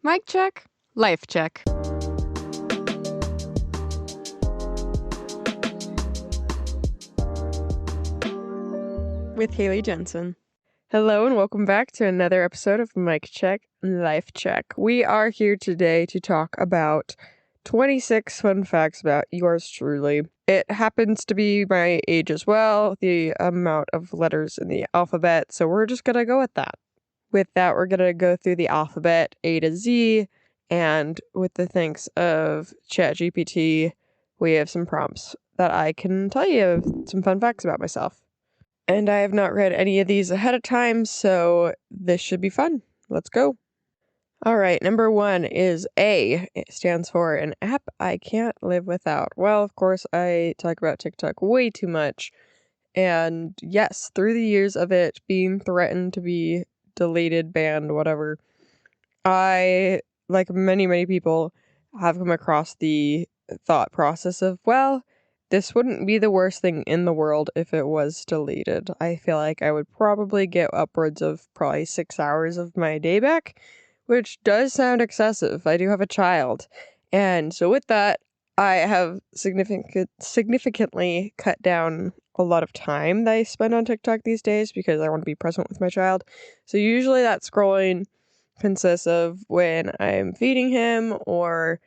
Mic check, life check. With Haley Jensen. Hello and welcome back to another episode of Mic Check, Life Check. We are here today to talk about 26 fun facts about yours truly. It happens to be my age as well, the amount of letters in the alphabet, so we're just gonna go with that. With that, we're gonna go through the alphabet A to Z, and with the thanks of ChatGPT, we have some prompts that I can tell you some fun facts about myself. And I have not read any of these ahead of time, so this should be fun. Let's go. All right, number 1 is A. It stands for an app I can't live without. Well, of course, I talk about TikTok way too much. And yes, through the years of it being threatened to be deleted, banned, whatever, I, like many people, have come across the thought process of, well, this wouldn't be the worst thing in the world if it was deleted. I feel like I would probably get upwards of probably 6 hours of my day back, which does sound excessive. I do have a child. And so with that, I have significantly cut down a lot of time that I spend on TikTok these days because I want to be present with my child. So usually that scrolling consists of when I'm feeding him or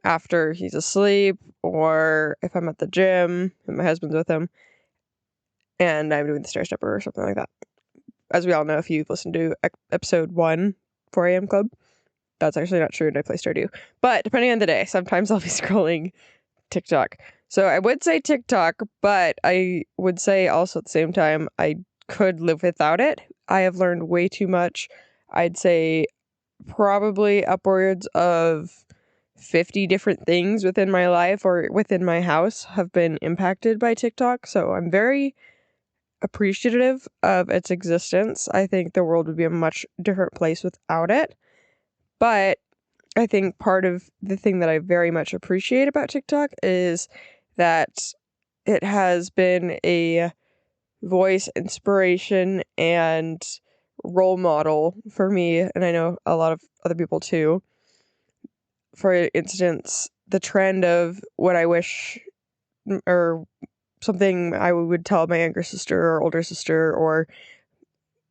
after he's asleep, or if I'm at the gym and my husband's with him and I'm doing the stair stepper or something like that. As we all know, if you've listened to episode 1, 4 a.m. Club, that's actually not true and I play Stardew. But depending on the day, sometimes I'll be scrolling TikTok. So I would say TikTok, but I would say also at the same time, I could live without it. I have learned way too much. I'd say probably upwards of 50 different things within my life or within my house have been impacted by TikTok. So I'm very appreciative of its existence. I think the world would be a much different place without it. But I think part of the thing that I very much appreciate about TikTok is that it has been a voice, inspiration, and role model for me, and I know a lot of other people too. For instance, the trend of what I wish or something I would tell my younger sister or older sister, or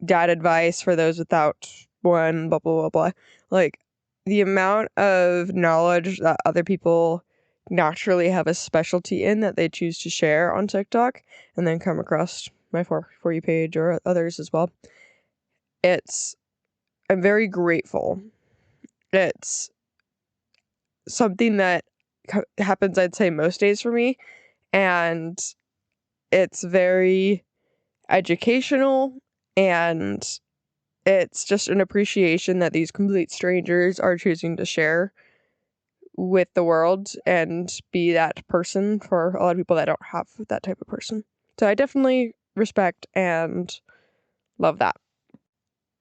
dad advice for those without one, blah, blah, blah, blah. Like, the amount of knowledge that other people naturally have a specialty in that they choose to share on TikTok and then come across my For You page or others as well. I'm very grateful. It's something that happens, I'd say, most days for me. And it's very educational, and it's just an appreciation that these complete strangers are choosing to share with the world and be that person for a lot of people that don't have that type of person. So I definitely respect and love that.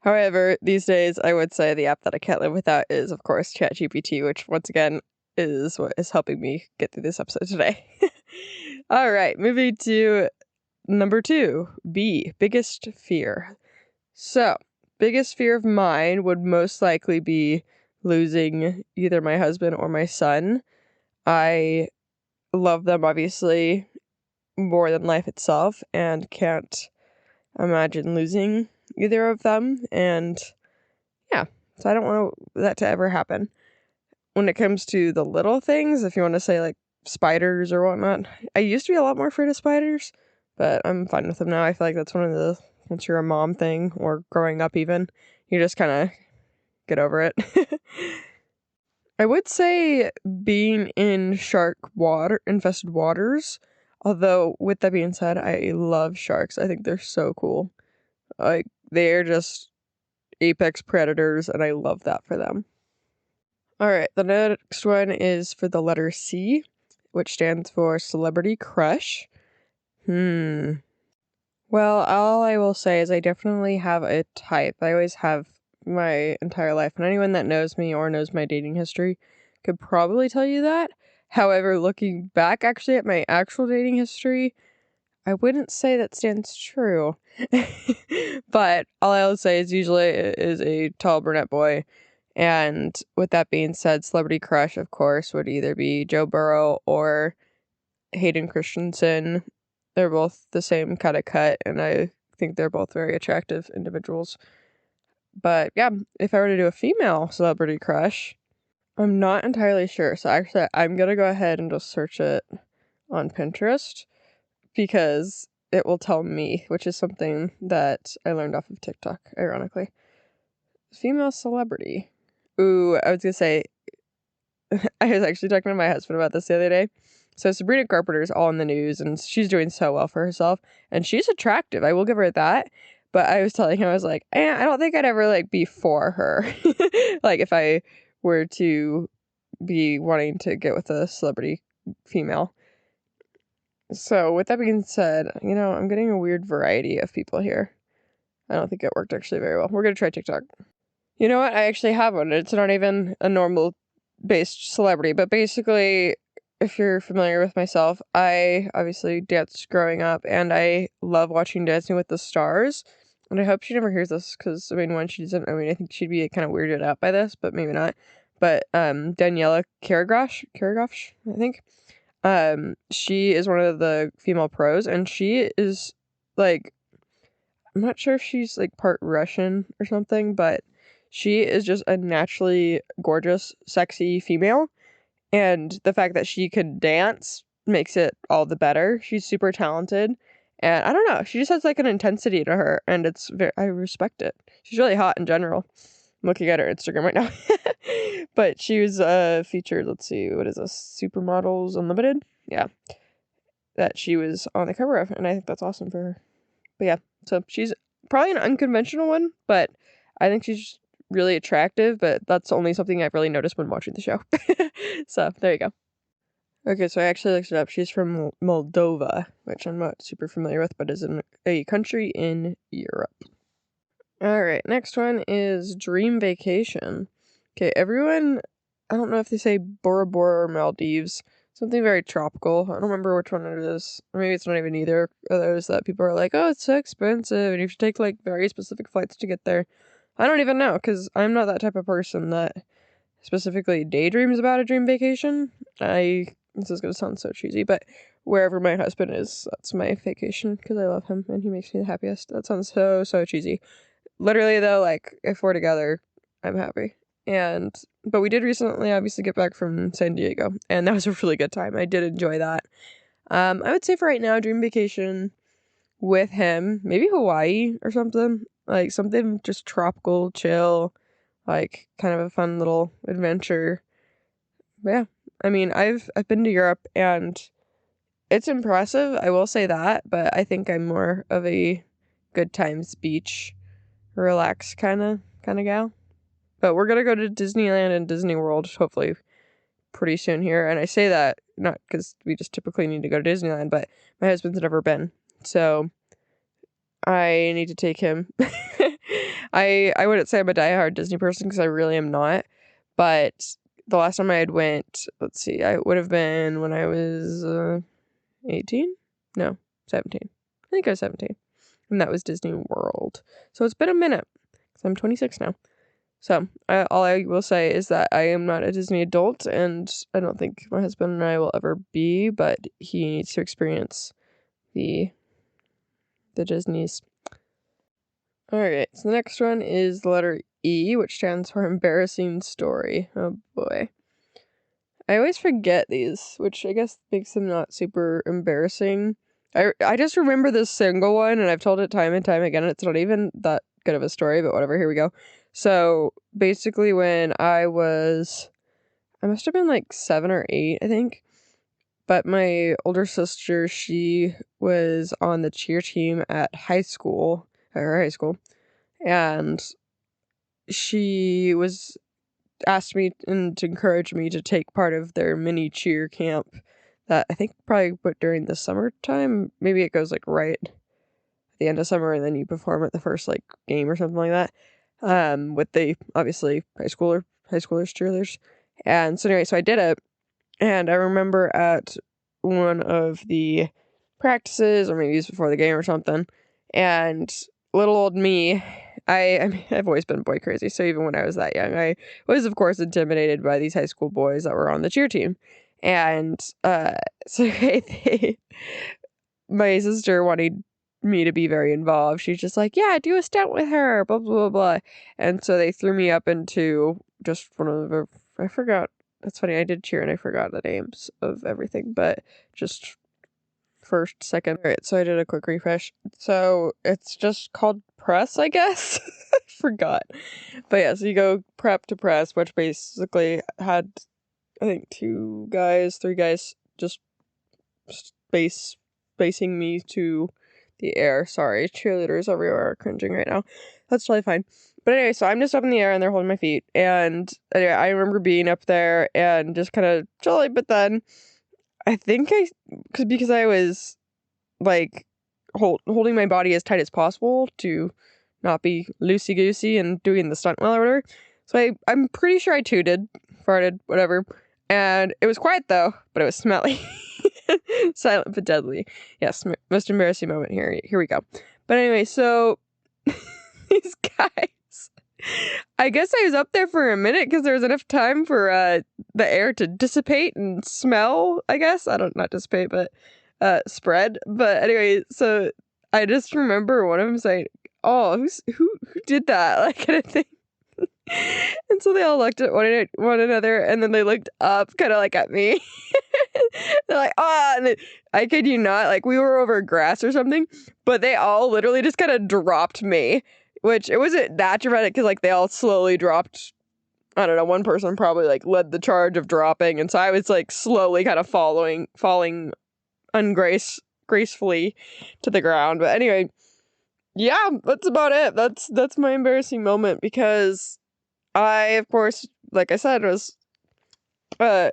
However, these days, I would say the app that I can't live without is, of course, ChatGPT, which, once again, is what is helping me get through this episode today. All right, moving to number 2, B, biggest fear. So, biggest fear of mine would most likely be losing either my husband or my son. I love them, obviously, more than life itself, and can't imagine losing either of them. And yeah, so I don't want that to ever happen. When it comes to the little things, if you want to say like spiders or whatnot, I used to be a lot more afraid of spiders, but I'm fine with them now. I feel like that's one of the, once you're a mom thing or growing up even, you just kind of get over it. I would say being in infested waters, although with that being said, I love sharks. I think they're so cool. Like, they're just apex predators, and I love that for them. All right, the next one is for the letter C, which stands for celebrity crush. Well, all I will say is I definitely have a type. I always have my entire life, and anyone that knows me or knows my dating history could probably tell you that. However, looking back actually at my actual dating history, I wouldn't say that stands true. But all I'll say is usually it is a tall brunette boy, And with that being said, celebrity crush, of course, would either be Joe Burrow or Hayden Christensen. They're both the same kind of cut, and I think they're both very attractive individuals. But yeah, if I were to do a female celebrity crush, I'm not entirely sure. So actually, I'm going to go ahead and just search it on Pinterest because it will tell me, which is something that I learned off of TikTok, ironically. Female celebrity. Ooh, I was going to say, I was actually talking to my husband about this the other day. So Sabrina Carpenter's all in the news, and she's doing so well for herself, and she's attractive. I will give her that. But I was telling him, I was like, I don't think I'd ever like be for her. Like if I were to be wanting to get with a celebrity female. So with that being said, I'm getting a weird variety of people here. I don't think it worked actually very well. We're gonna try TikTok. You know what? I actually have one. It's not even a normal based celebrity, but basically, if you're familiar with myself, I obviously danced growing up, and I love watching Dancing with the Stars. And I hope she never hears this, because when she doesn't, I think she'd be kind of weirded out by this, but maybe not. But Daniela Karagosh, I think. She is one of the female pros, and she is like, I'm not sure if she's like part Russian or something, but she is just a naturally gorgeous, sexy female. And the fact that she can dance makes it all the better. She's super talented. And I don't know, she just has like an intensity to her, and I respect it. She's really hot in general. I'm looking at her Instagram right now. But she was featured, let's see, what is this? Supermodels Unlimited? Yeah. That she was on the cover of, and I think that's awesome for her. But yeah, so she's probably an unconventional one, but I think she's really attractive, but that's only something I've really noticed when watching the show. So there you go. Okay, so I actually looked it up. She's from Moldova, which I'm not super familiar with, but is in a country in Europe. All right, next one is Dream Vacation. Okay, everyone, I don't know if they say Bora Bora or Maldives, something very tropical. I don't remember which one it is. Or maybe it's not even either of those that people are like, oh, it's so expensive, and you have to take like very specific flights to get there. I don't even know, because I'm not that type of person that specifically daydreams about a dream vacation. This is going to sound so cheesy, but wherever my husband is, that's my vacation, because I love him, and he makes me the happiest. That sounds so, so cheesy. Literally, though, like, if we're together, I'm happy. But we did recently obviously get back from San Diego, and that was a really good time. I did enjoy that. I would say for right now, dream vacation with him, maybe Hawaii or something. Like, something just tropical, chill, like, kind of a fun little adventure. But yeah, I mean, I've been to Europe, and it's impressive, I will say that, but I think I'm more of a good times beach, relax kind of gal. But we're gonna go to Disneyland and Disney World hopefully pretty soon here, and I say that not because we just typically need to go to Disneyland, but my husband's never been, so I need to take him. I wouldn't say I'm a diehard Disney person, because I really am not, but the last time I had went, let's see, I would have been when I was 18? No, 17. I think I was 17. And that was Disney World. So it's been a minute, because I'm 26 now. So all I will say is that I am not a Disney adult, and I don't think my husband and I will ever be, but he needs to experience the Disneys. Alright, so the next one is the letter E, which stands for embarrassing story. Oh boy. I always forget these, which I guess makes them not super embarrassing. I just remember this single one, and I've told it time and time again, and it's not even that good of a story, but whatever, here we go. So, basically when I must have been like 7 or 8, I think, but my older sister, she was on the cheer team at her high school, and she was asked me and to encourage me to take part of their mini cheer camp that I think probably put during the summertime. Maybe it goes like right at the end of summer, and then you perform at the first like game or something like that. With the obviously high schoolers cheerleaders. And so anyway, so I did it, and I remember at one of the practices, or maybe it was before the game or something, and little old me, I mean, I've always been boy crazy. So even when I was that young, I was, of course, intimidated by these high school boys that were on the cheer team. And so my sister wanted me to be very involved. She's just like, yeah, do a stunt with her, blah, blah, blah, blah. And so they threw me up into just one of the, I forgot. That's funny. I did cheer and I forgot the names of everything, but just first, second. All right, so I did a quick refresh. So it's just called press, I guess. I forgot. But yeah, so you go prep to press, which basically had, I think, three guys just spacing me to the air. Sorry, cheerleaders everywhere are cringing right now. That's totally fine. But anyway, so I'm just up in the air and they're holding my feet. And anyway, I remember being up there and just kind of chilling. But then I think because I was like holding my body as tight as possible to not be loosey goosey and doing the stunt well or whatever. So I'm pretty sure I tooted, farted, whatever. And it was quiet though, but it was smelly. Silent but deadly. Yes, most embarrassing moment here. Here we go. But anyway, so these guys, I guess I was up there for a minute because there was enough time for the air to dissipate and smell, I guess. Not dissipate, but spread. But anyway, so I just remember one of them saying, oh, who did that? Like, kind of thing. And so they all looked at one another, and then they looked up, kind of like at me. They're like, ah, and I kid you not, like we were over grass or something, but they all literally just kind of dropped me, which it wasn't that dramatic because like they all slowly dropped. I don't know, one person probably like led the charge of dropping, and so I was like slowly kind of falling gracefully to the ground. But anyway, yeah, that's about it. That's my embarrassing moment because I, of course, like I said, was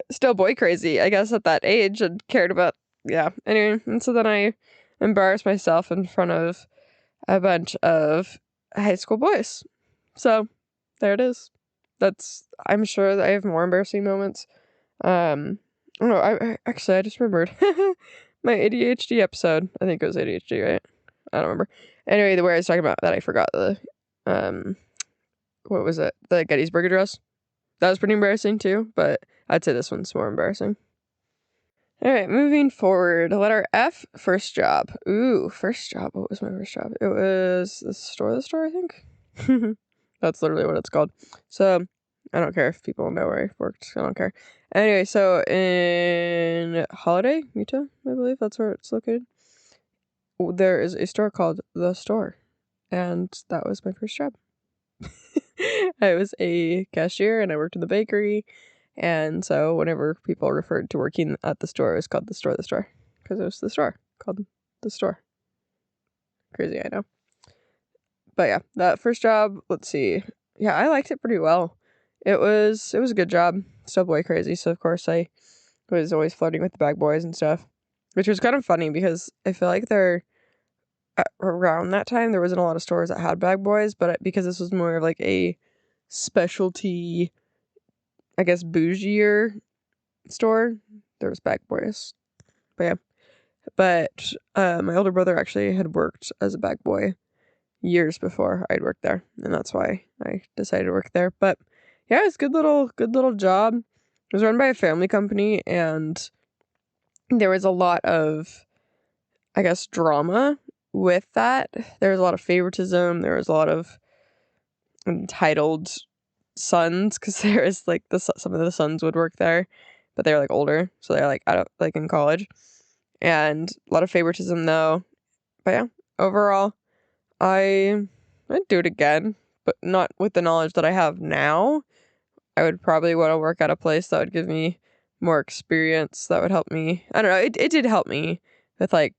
still boy crazy, I guess, at that age and cared about, yeah. Anyway, and so then I embarrassed myself in front of a bunch of high school boys. So there it is. I'm sure that I have more embarrassing moments. Oh no, I just remembered my ADHD episode. I think it was ADHD, right? I don't remember. Anyway, the way I was talking about that, I forgot what was it? The Gettysburg Address. That was pretty embarrassing too, but I'd say this one's more embarrassing. All right, moving forward. Letter F, first job. Ooh, first job. What was my first job? It was the store, I think. That's literally what it's called. So, I don't care if people know where I worked. I don't care. Anyway, so in Holiday, Utah, I believe that's where it's located. There is a store called The Store, and that was my first job. I was a cashier and I worked in the bakery, and so whenever people referred to working at the store, it was called the store, because it was the store called the store. Crazy, I know. But yeah, that first job, let's see. Yeah, I liked it pretty well. It was a good job. Still boy crazy, so of course I was always flirting with the bag boys and stuff, which was kind of funny because I feel like around that time there wasn't a lot of stores that had bag boys, but because this was more of like a specialty, I guess, bougier store, there was bag boys. But yeah, but my older brother actually had worked as a bag boy years before I'd worked there, and that's why I decided to work there. But yeah, it's good little job. It was run by a family company, and there was a lot of, I guess, drama with that. There was a lot of favoritism. There was a lot of entitled sons, because there was like some of the sons would work there, but they're like older, so they're like out of, like in college, and a lot of favoritism though. But yeah, overall, I'd do it again, but not with the knowledge that I have now. I would probably want to work at a place that would give me more experience, that would help me. I don't know. It did help me with like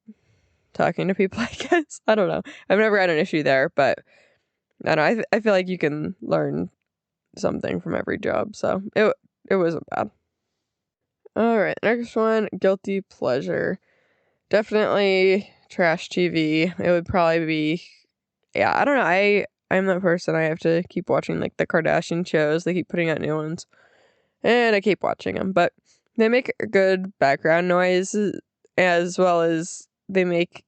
talking to people, I guess. I don't know. I've never had an issue there, but I don't know. I feel like you can learn something from every job, so it wasn't bad. All right, next one, guilty pleasure. Definitely trash TV. It would probably be, yeah, I don't know. I'm that person. I have to keep watching like the Kardashian shows. They keep putting out new ones, and I keep watching them. But they make a good background noise, as well as they make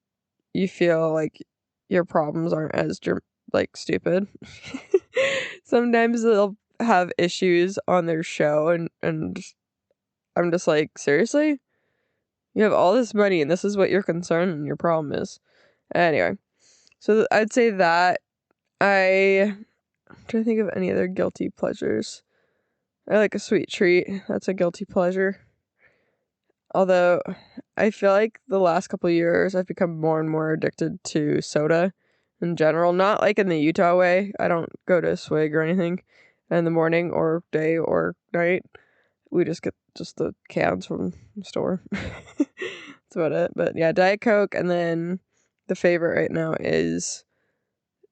you feel like your problems aren't as like stupid. Sometimes they'll have issues on their show and I'm just like, seriously? You have all this money and this is what your concern and your problem is. Anyway, so I'd say that I'm trying to think of any other guilty pleasures. I like a sweet treat. That's a guilty pleasure. Although I feel like the last couple of years I've become more and more addicted to soda in general. Not like in the Utah way. I don't go to Swig or anything in the morning or day or night. We just get just the cans from the store. That's about it. But yeah, Diet Coke, and then the favorite right now is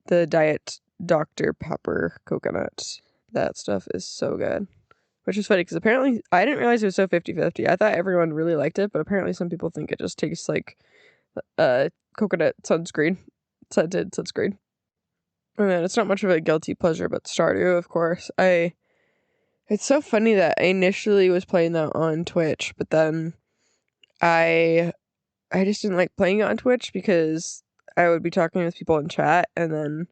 the Diet Dr. Pepper coconut. That stuff is so good. Which is funny because apparently I didn't realize it was so 50-50. I thought everyone really liked it, but apparently some people think it just tastes like coconut sunscreen, scented sunscreen. And then it's not much of a guilty pleasure, but Stardew, of course. It's so funny that I initially was playing that on Twitch, but then I just didn't like playing it on Twitch because I would be talking with people in chat, and then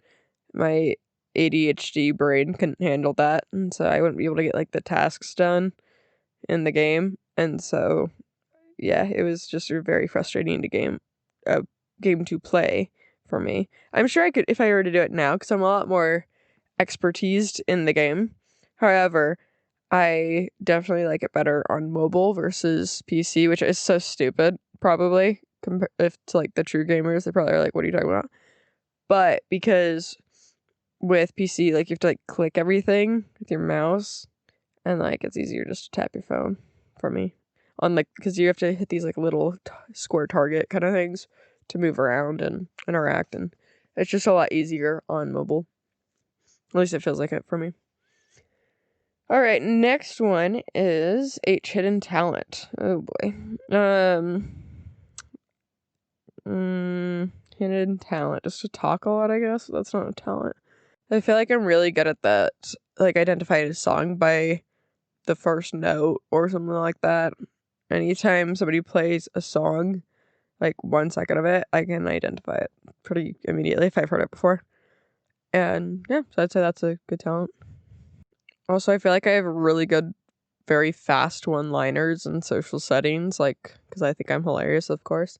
my ADHD brain couldn't handle that, and so I wouldn't be able to get like the tasks done in the game, and so yeah, it was just a very frustrating game to play for me. I'm sure I could if I were to do it now because I'm a lot more expertised in the game. However, I definitely like it better on mobile versus PC, which is so stupid. Probably if to like the true gamers, they probably are like, "What are you talking about?" But because with PC, like you have to like click everything with your mouse, and like it's easier just to tap your phone for me on like because you have to hit these like little square target kind of things to move around and interact, and it's just a lot easier on mobile. At least it feels like it for me. All right, next one is H hidden talent. Oh boy. Hidden talent, just to talk a lot, I guess. That's not a talent. I feel like I'm really good at that, like identifying a song by the first note or something like that. Anytime somebody plays a song, like 1 second of it, I can identify it pretty immediately if I've heard it before. And yeah, so I'd say that's a good talent. Also, I feel like I have really good, very fast one-liners in social settings, like, because I think I'm hilarious, of course.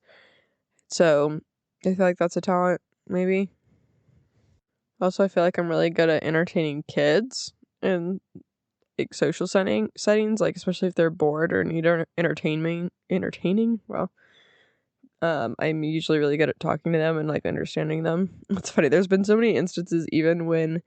So I feel like that's a talent, maybe. Also, I feel like I'm really good at entertaining kids in like social settings, like especially if they're bored or need entertaining. Well, I'm usually really good at talking to them and like understanding them. It's funny. There's been so many instances, even when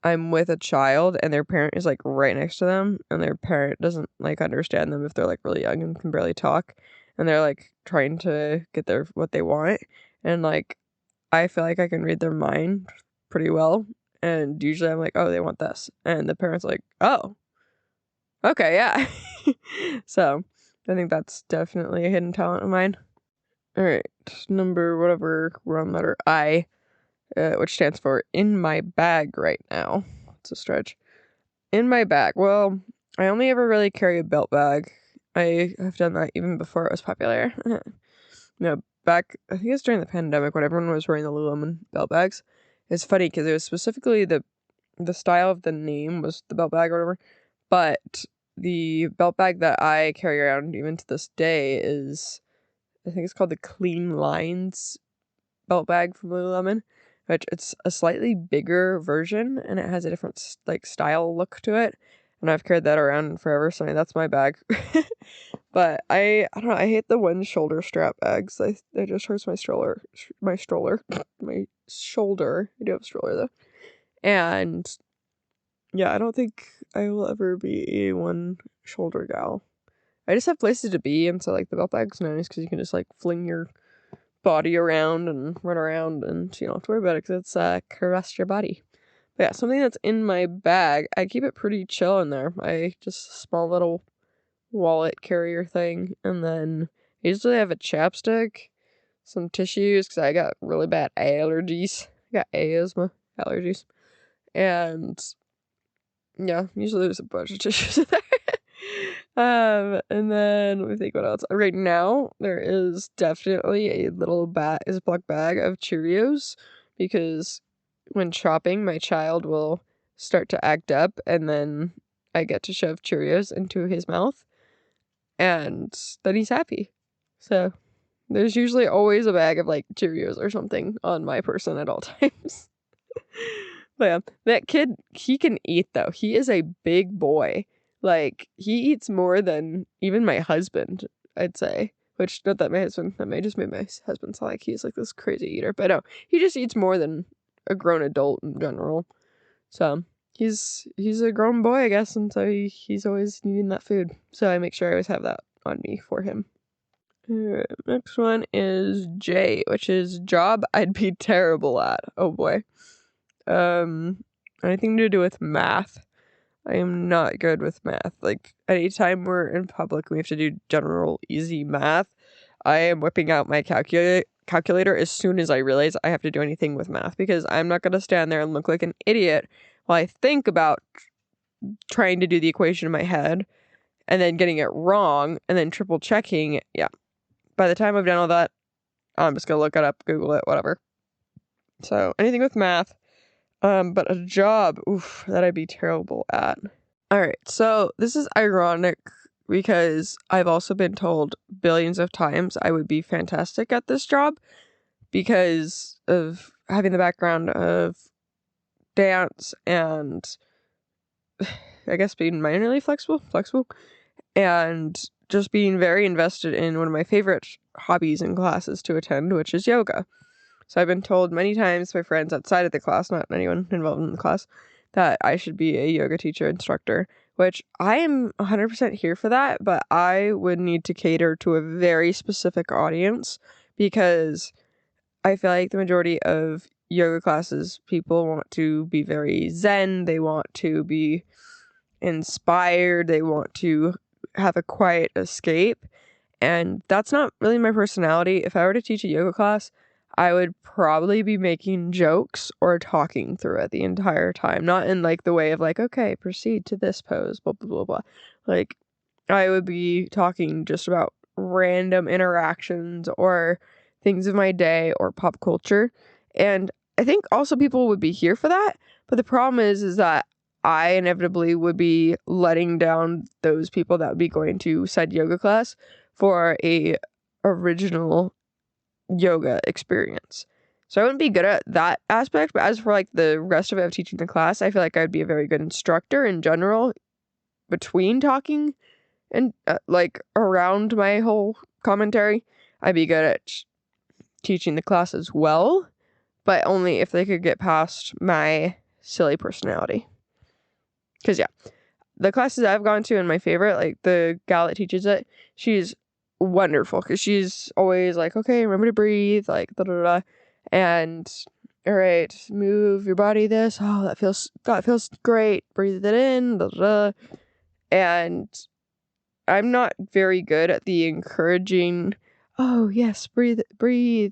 I'm with a child and their parent is like right next to them, and their parent doesn't like understand them if they're like really young and can barely talk, and they're like trying to get their what they want, and like I feel like I can read their mind pretty well, and usually I'm like, oh, they want this, and the parent's like, oh, okay, yeah. So I think that's definitely a hidden talent of mine. All right, number whatever, we're on letter I, which stands for in my bag right now. It's a stretch. In my bag. Well, I only ever really carry a belt bag. I have done that even before it was popular. No, back, I think it was during the pandemic when everyone was wearing the Lululemon belt bags. It's funny because it was specifically the style of the name was the belt bag or whatever, but the belt bag that I carry around even to this day is, I think it's called the Clean Lines belt bag from Lululemon, which it's a slightly bigger version and it has a different like style look to it. And I've carried that around forever, so that's my bag. But I don't know, I hate the one shoulder strap bags. It just hurts my stroller, my shoulder. I do have a stroller though. And yeah, I don't think I will ever be a one shoulder gal. I just have places to be, and so like the belt bag's nice because you can just like fling your body around and run around, and you don't have to worry about it because it's caress your body. But yeah, something that's in my bag, I keep it pretty chill in there. I just a small little wallet carrier thing, and then I usually have a chapstick, some tissues because I got really bad allergies. I got asthma allergies, and yeah, usually there's a bunch of tissues in there. And then let me think what else. Right now, there is definitely a little Ziploc bag of Cheerios because when shopping, my child will start to act up, and then I get to shove Cheerios into his mouth, and then he's happy. So there's usually always a bag of like Cheerios or something on my person at all times. But yeah, that kid, he can eat though. He is a big boy. Like, he eats more than even my husband, I'd say. Which, not that my husband, that may just made my husband sound like he's like this crazy eater. But no, he just eats more than a grown adult in general. So he's a grown boy, I guess, and so he's always needing that food. So I make sure I always have that on me for him. Next one is J, which is job I'd be terrible at. Oh boy. Anything to do with math. I am not good with math. Like, anytime we're in public, we have to do general easy math. I am whipping out my calculator as soon as I realize I have to do anything with math, because I'm not going to stand there and look like an idiot while I think about trying to do the equation in my head and then getting it wrong and then triple checking. Yeah. By the time I've done all that, I'm just going to look it up, Google it, whatever. So anything with math. But a job, oof, that I'd be terrible at. Alright, so this is ironic because I've also been told billions of times I would be fantastic at this job because of having the background of dance and I guess being minorly flexible, and just being very invested in one of my favorite hobbies and classes to attend, which is yoga. So I've been told many times by friends outside of the class, not anyone involved in the class, that I should be a yoga teacher instructor, which I am 100% here for that, but I would need to cater to a very specific audience because I feel like the majority of yoga classes, people want to be very zen, they want to be inspired, they want to have a quiet escape, and that's not really my personality. If I were to teach a yoga class, I would probably be making jokes or talking through it the entire time. Not in like the way of like, okay, proceed to this pose, blah, blah, blah, blah. Like, I would be talking just about random interactions or things of my day or pop culture. And I think also people would be here for that. But the problem is that I inevitably would be letting down those people that would be going to said yoga class for a original yoga experience. So I wouldn't be good at that aspect, but as for like the rest of it of teaching the class, I feel like I'd be a very good instructor in general between talking and like around my whole commentary. I'd be good at teaching the class as well, but only if they could get past my silly personality. Because yeah, the classes I've gone to and my favorite, like the gal that teaches it, she's wonderful because she's always like, okay, remember to breathe, like da da da, and all right, move your body this. Oh, that feels great. Breathe it in, da da da. And I'm not very good at the encouraging. Oh yes, breathe,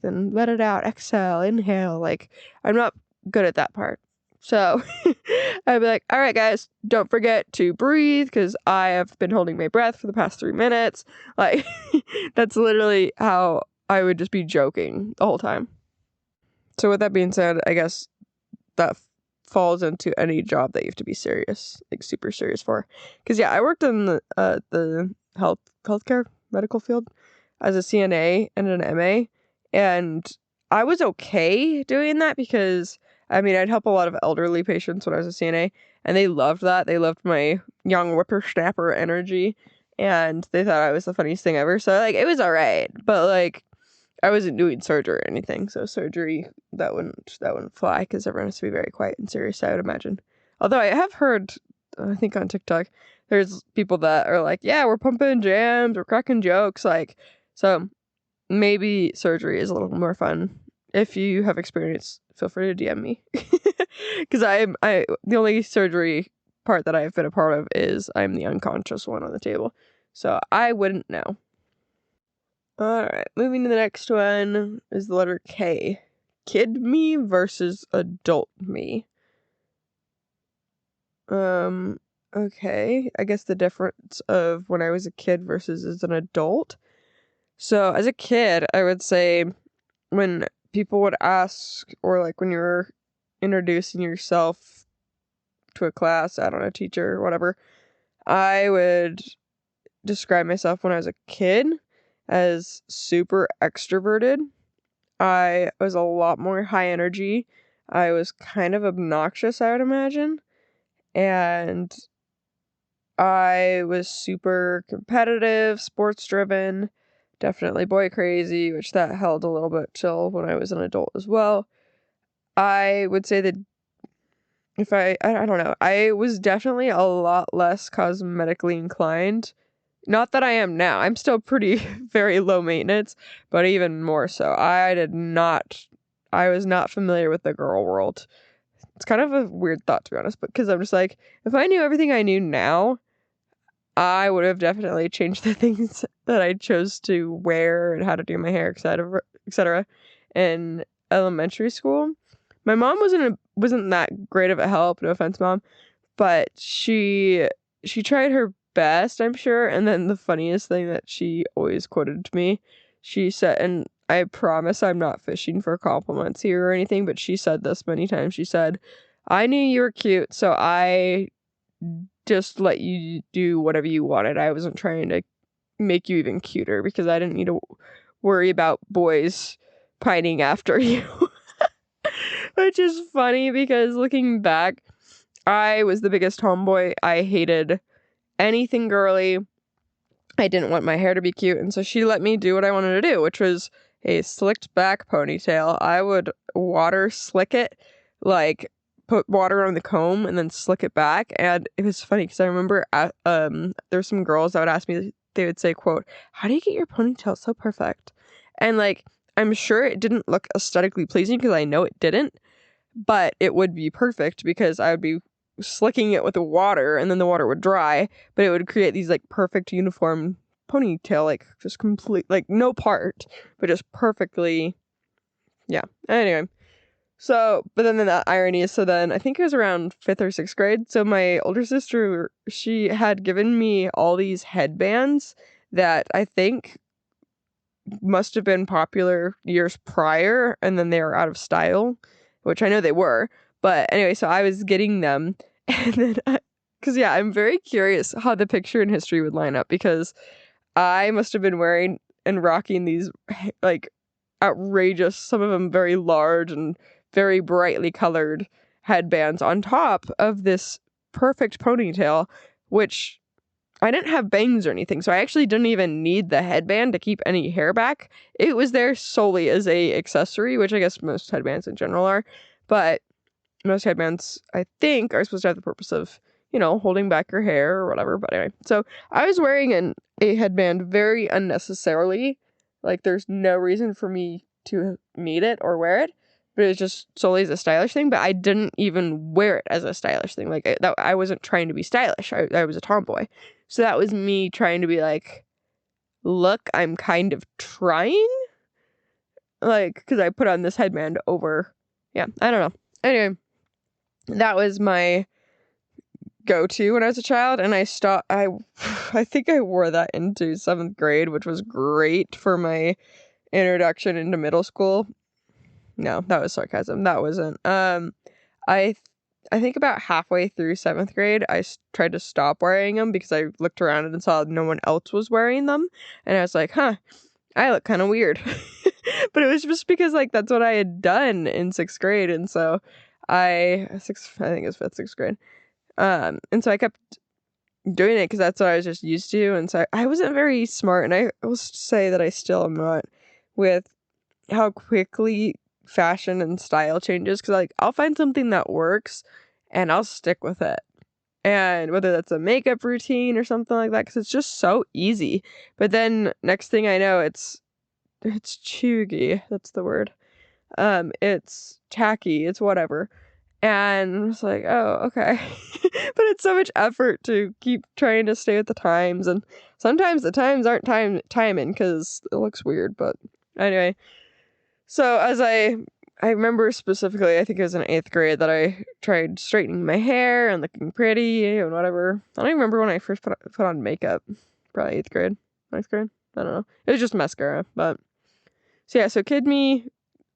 and let it out. Exhale, inhale. Like, I'm not good at that part. So I'd be like, all right, guys, don't forget to breathe because I have been holding my breath for the past 3 minutes. Like, that's literally how I would just be joking the whole time. So with that being said, I guess that falls into any job that you have to be serious, like super serious for. Because yeah, I worked in the healthcare medical field as a CNA and an MA, and I was okay doing that because I mean, I'd help a lot of elderly patients when I was a CNA, and they loved that. They loved my young whippersnapper energy, and they thought I was the funniest thing ever. So, like, it was all right, but, like, I wasn't doing surgery or anything. So surgery, that wouldn't fly because everyone has to be very quiet and serious, I would imagine. Although I have heard, I think on TikTok, there's people that are like, yeah, we're pumping jams, we're cracking jokes, like, so maybe surgery is a little more fun. If you have experience, feel free to DM me. Because I the only surgery part that I've been a part of is I'm the unconscious one on the table. So I wouldn't know. Alright, moving to the next one is the letter K. Kid me versus adult me. Okay. I guess the difference of when I was a kid versus as an adult. So as a kid, I would say when people would ask, or like when you're introducing yourself to a class, I don't know, teacher or whatever, I would describe myself when I was a kid as super extroverted. I was a lot more high energy. I was kind of obnoxious, I would imagine. And I was super competitive, sports driven, definitely boy crazy, which that held a little bit till when I was an adult as well. I would say that if I don't know, I was definitely a lot less cosmetically inclined. Not that I am now. I'm still pretty very low maintenance, but even more so. I was not familiar with the girl world. It's kind of a weird thought, to be honest, but because I'm just like, if I knew everything I knew now, I would have definitely changed the things that I chose to wear and how to do my hair, etc. in elementary school. My mom wasn't that great of a help, no offense, mom, but she tried her best, I'm sure. And then the funniest thing that she always quoted to me, she said, and I promise I'm not fishing for compliments here or anything, but she said this many times. She said, I knew you were cute, so I just let you do whatever you wanted. I wasn't trying to make you even cuter because I didn't need to worry about boys pining after you. Which is funny because looking back, I was the biggest tomboy. I hated anything girly. I didn't want my hair to be cute, and so she let me do what I wanted to do, which was a slicked back ponytail. I would water slick it, like put water on the comb and then slick it back. And it was funny because I remember there's some girls that would ask me, they would say, quote, how do you get your ponytail so perfect? And like, I'm sure it didn't look aesthetically pleasing because I know it didn't, but it would be perfect because I would be slicking it with the water and then the water would dry, but it would create these like perfect uniform ponytail, like just complete, like no part, but just perfectly. Yeah. Anyway. So, but then the irony is, so then I think it was around 5th or 6th grade. So my older sister, she had given me all these headbands that I think must have been popular years prior, and then they were out of style, which I know they were. But anyway, so I was getting them, and then because yeah, I'm very curious how the picture and history would line up because I must have been wearing and rocking these like outrageous, some of them very large and very brightly colored headbands on top of this perfect ponytail, which I didn't have bangs or anything, so I actually didn't even need the headband to keep any hair back. It was there solely as a accessory, which I guess most headbands in general are, but most headbands, I think, are supposed to have the purpose of, holding back your hair or whatever. But anyway, so I was wearing a headband very unnecessarily. Like, there's no reason for me to need it or wear it, but it's just solely as a stylish thing. But I didn't even wear it as a stylish thing. Like, I wasn't trying to be stylish. I was a tomboy. So that was me trying to be like, look, I'm kind of trying. Like, because I put on this headband over. Yeah, I don't know. Anyway, that was my go-to when I was a child, and I I think I wore that into 7th grade, which was great for my introduction into middle school. No, that was sarcasm. That wasn't. I I think about halfway through 7th grade, I tried to stop wearing them because I looked around and saw no one else was wearing them, and I was like, huh, I look kind of weird. But it was just because like that's what I had done in 6th grade, and so I think it was 5th, 6th grade. And so I kept doing it because that's what I was just used to. And so I wasn't very smart, and I will say that I still am not with how quickly fashion and style changes. Because like I'll find something that works, and I'll stick with it. And whether that's a makeup routine or something like that, because it's just so easy. But then next thing I know, it's chuggy. That's the word. It's tacky. It's whatever. And it's like, oh, okay. But it's so much effort to keep trying to stay with the times. And sometimes the times aren't timing because it looks weird. But anyway, so I remember specifically, I think it was in 8th grade that I tried straightening my hair and looking pretty and whatever. I don't even remember when I first put on makeup. Probably 8th grade, 9th grade. I don't know. It was just mascara. But so yeah, so kid me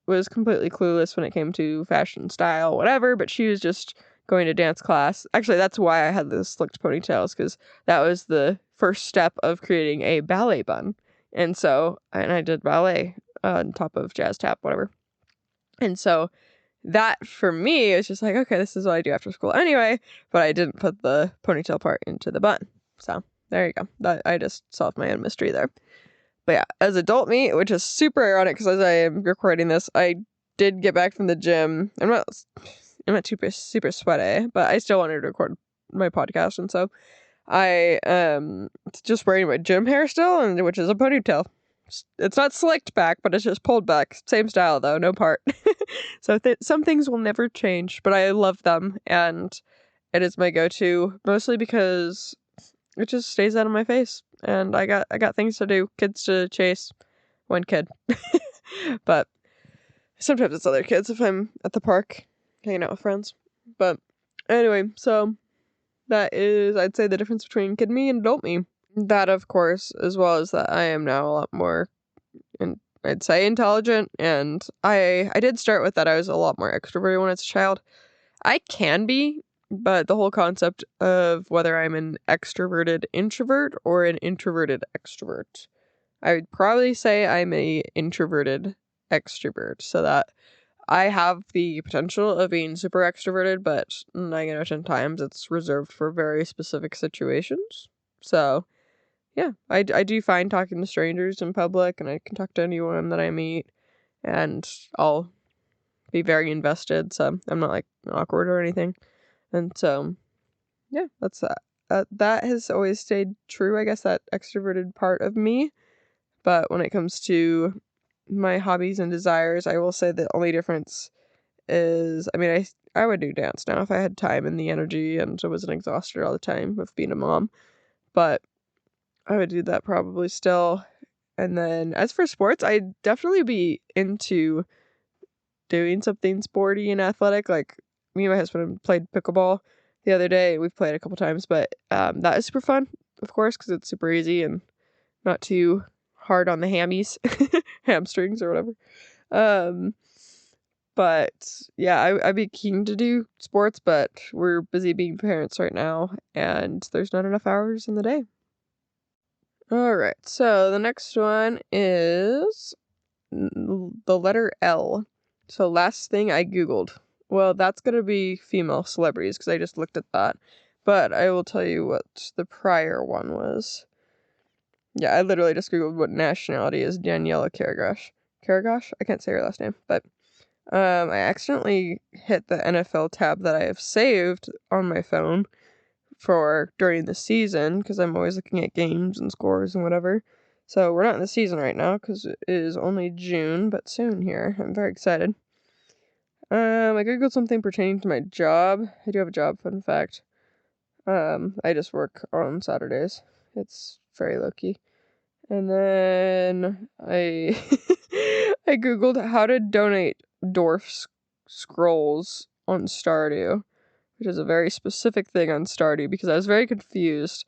was completely clueless when it came to fashion, style, whatever, but she was just going to dance class. Actually, that's why I had the slicked ponytails, because that was the first step of creating a ballet bun. And I did ballet on top of jazz tap, whatever. And so that for me is just like, okay, this is what I do after school anyway, but I didn't put the ponytail part into the bun. So there you go. I just solved my own mystery there. But yeah, as adult me, which is super ironic because as I am recording this, I did get back from the gym. I'm not super sweaty, but I still wanted to record my podcast, and so I just wearing my gym hair still, and which is a ponytail. It's not slicked back, but it's just pulled back. Same style though, no part. So some things will never change, but I love them, and it is my go-to, mostly because it just stays out of my face, and I got things to do, kids to chase. One kid. But sometimes it's other kids if I'm at the park hanging out with friends. But anyway, so that is, I'd say, the difference between kid me and adult me. That, of course, as well as that I am now a lot more, I'd say, intelligent, and I did start with that. I was a lot more extroverted when I was a child. I can be, but the whole concept of whether I'm an extroverted introvert or an introverted extrovert, I would probably say I'm a introverted extrovert, so that I have the potential of being super extroverted, but 9 out of 10 times it's reserved for very specific situations. So yeah, I do find talking to strangers in public, and I can talk to anyone that I meet, and I'll be very invested, so I'm not like awkward or anything. And so yeah, that's that has always stayed true, I guess, that extroverted part of me. But when it comes to my hobbies and desires, I will say the only difference is, I mean, I would do dance now if I had time and the energy and I wasn't exhausted all the time with being a mom, but I would do that probably still. And then as for sports, I'd definitely be into doing something sporty and athletic. Like, me and my husband played pickleball the other day. We've played a couple times, but that is super fun, of course, because it's super easy and not too hard on the hammies, hamstrings or whatever. But yeah, I'd be keen to do sports, but we're busy being parents right now, and there's not enough hours in the day. All right, so the next one is the letter L. So last thing I Googled. Well, that's going to be female celebrities because I just looked at that. But I will tell you what the prior one was. Yeah, I literally just Googled what nationality is Daniela Karagosh. Karagosh? I can't say her last name. But I accidentally hit the NFL tab that I have saved on my phone for during the season, because I'm always looking at games and scores and whatever. So we're not in the season right now because it is only June, but soon here. I'm very excited. I googled something pertaining to my job. I do have a job, fun fact. I just work on Saturdays. It's very low-key. And then I I googled how to donate dwarf scrolls on Stardew, which is a very specific thing on Stardew, because I was very confused.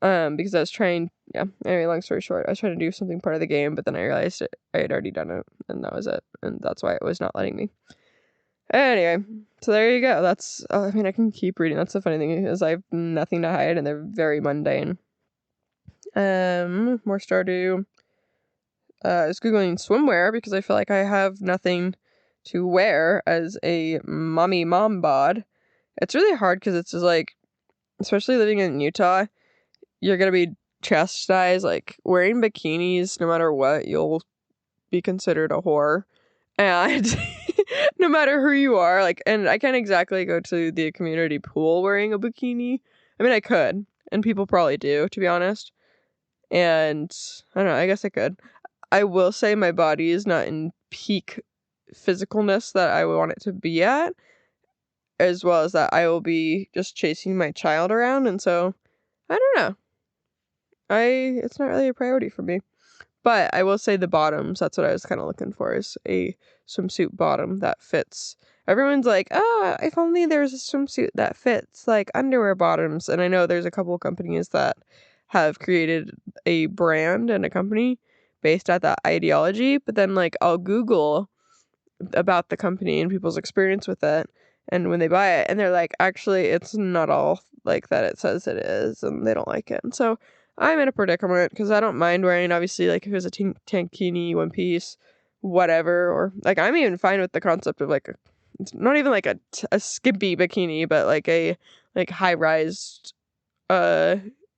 Because I was trying, yeah, anyway, long story short, I was trying to do something part of the game, but then I realized I had already done it, and that was it, and that's why it was not letting me. Anyway, so there you go. That's, I mean, I can keep reading. That's the funny thing, is I have nothing to hide, and they're very mundane. More Stardew. I was Googling swimwear, because I feel like I have nothing to wear as a mommy mom bod. It's really hard, because it's just like, especially living in Utah, you're gonna be chastised, like, wearing bikinis, no matter what, you'll be considered a whore. And no matter who you are, like, and I can't exactly go to the community pool wearing a bikini. I mean, I could, and people probably do, to be honest. And I don't know, I guess I could. I will say my body is not in peak physicalness that I would want it to be at, as well as that I will be just chasing my child around, and so I don't know. It's not really a priority for me. But I will say the bottoms, that's what I was kind of looking for, is a swimsuit bottom that fits. Everyone's like, oh, if only there was a swimsuit that fits, like, underwear bottoms. And I know there's a couple of companies that have created a brand and a company based on that ideology. But then, like, I'll Google about the company and people's experience with it, and when they buy it, and they're like, actually, it's not all like that it says it is, and they don't like it. And so I'm in a predicament because I don't mind wearing, obviously, like if it was a tankini one piece, whatever, or like I'm even fine with the concept of like it's not even like a skimpy bikini, but like a like high rise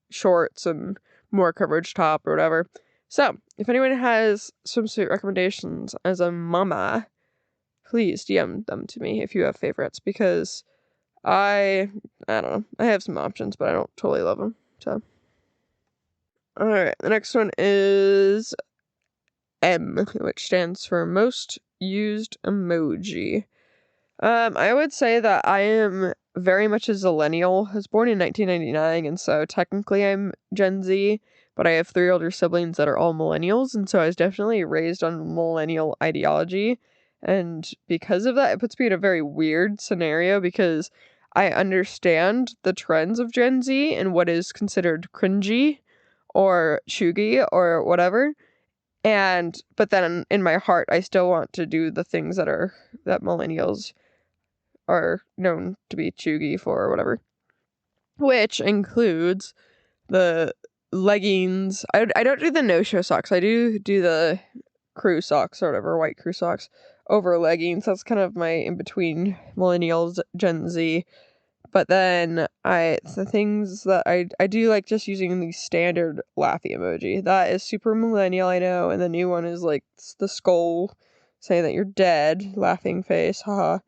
shorts and more coverage top or whatever. So if anyone has swimsuit recommendations as a mama, please DM them to me if you have favorites, because I don't know, I have some options, but I don't totally love them. So all right, the next one is M, which stands for most used emoji. I would say that I am very much a zillennial. I was born in 1999, and so technically I'm Gen Z, but I have 3 older siblings that are all millennials, and so I was definitely raised on millennial ideology. And because of that, it puts me in a very weird scenario because I understand the trends of Gen Z and what is considered cringy or chuggy or whatever. But then in my heart, I still want to do the things that millennials are known to be chuggy for or whatever, which includes the leggings. I don't do the no-show socks. I do the crew socks or whatever, white crew socks over leggings. That's kind of my in-between millennials, Gen Z. But then the things that I do like just using the standard laughy emoji. That is super millennial, I know. And the new one is like the skull saying that you're dead, laughing face, haha.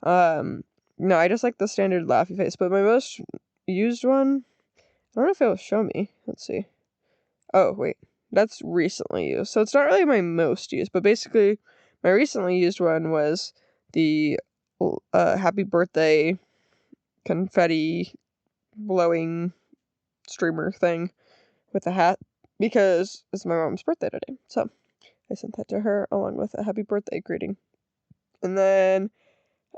No, I just like the standard laughy face. But my most used one, I don't know if it will show me. Let's see. Oh, wait. That's recently used. So it's not really my most used, but basically my recently used one was the happy birthday confetti blowing streamer thing with a hat, because it's my mom's birthday today. So I sent that to her along with a happy birthday greeting. And then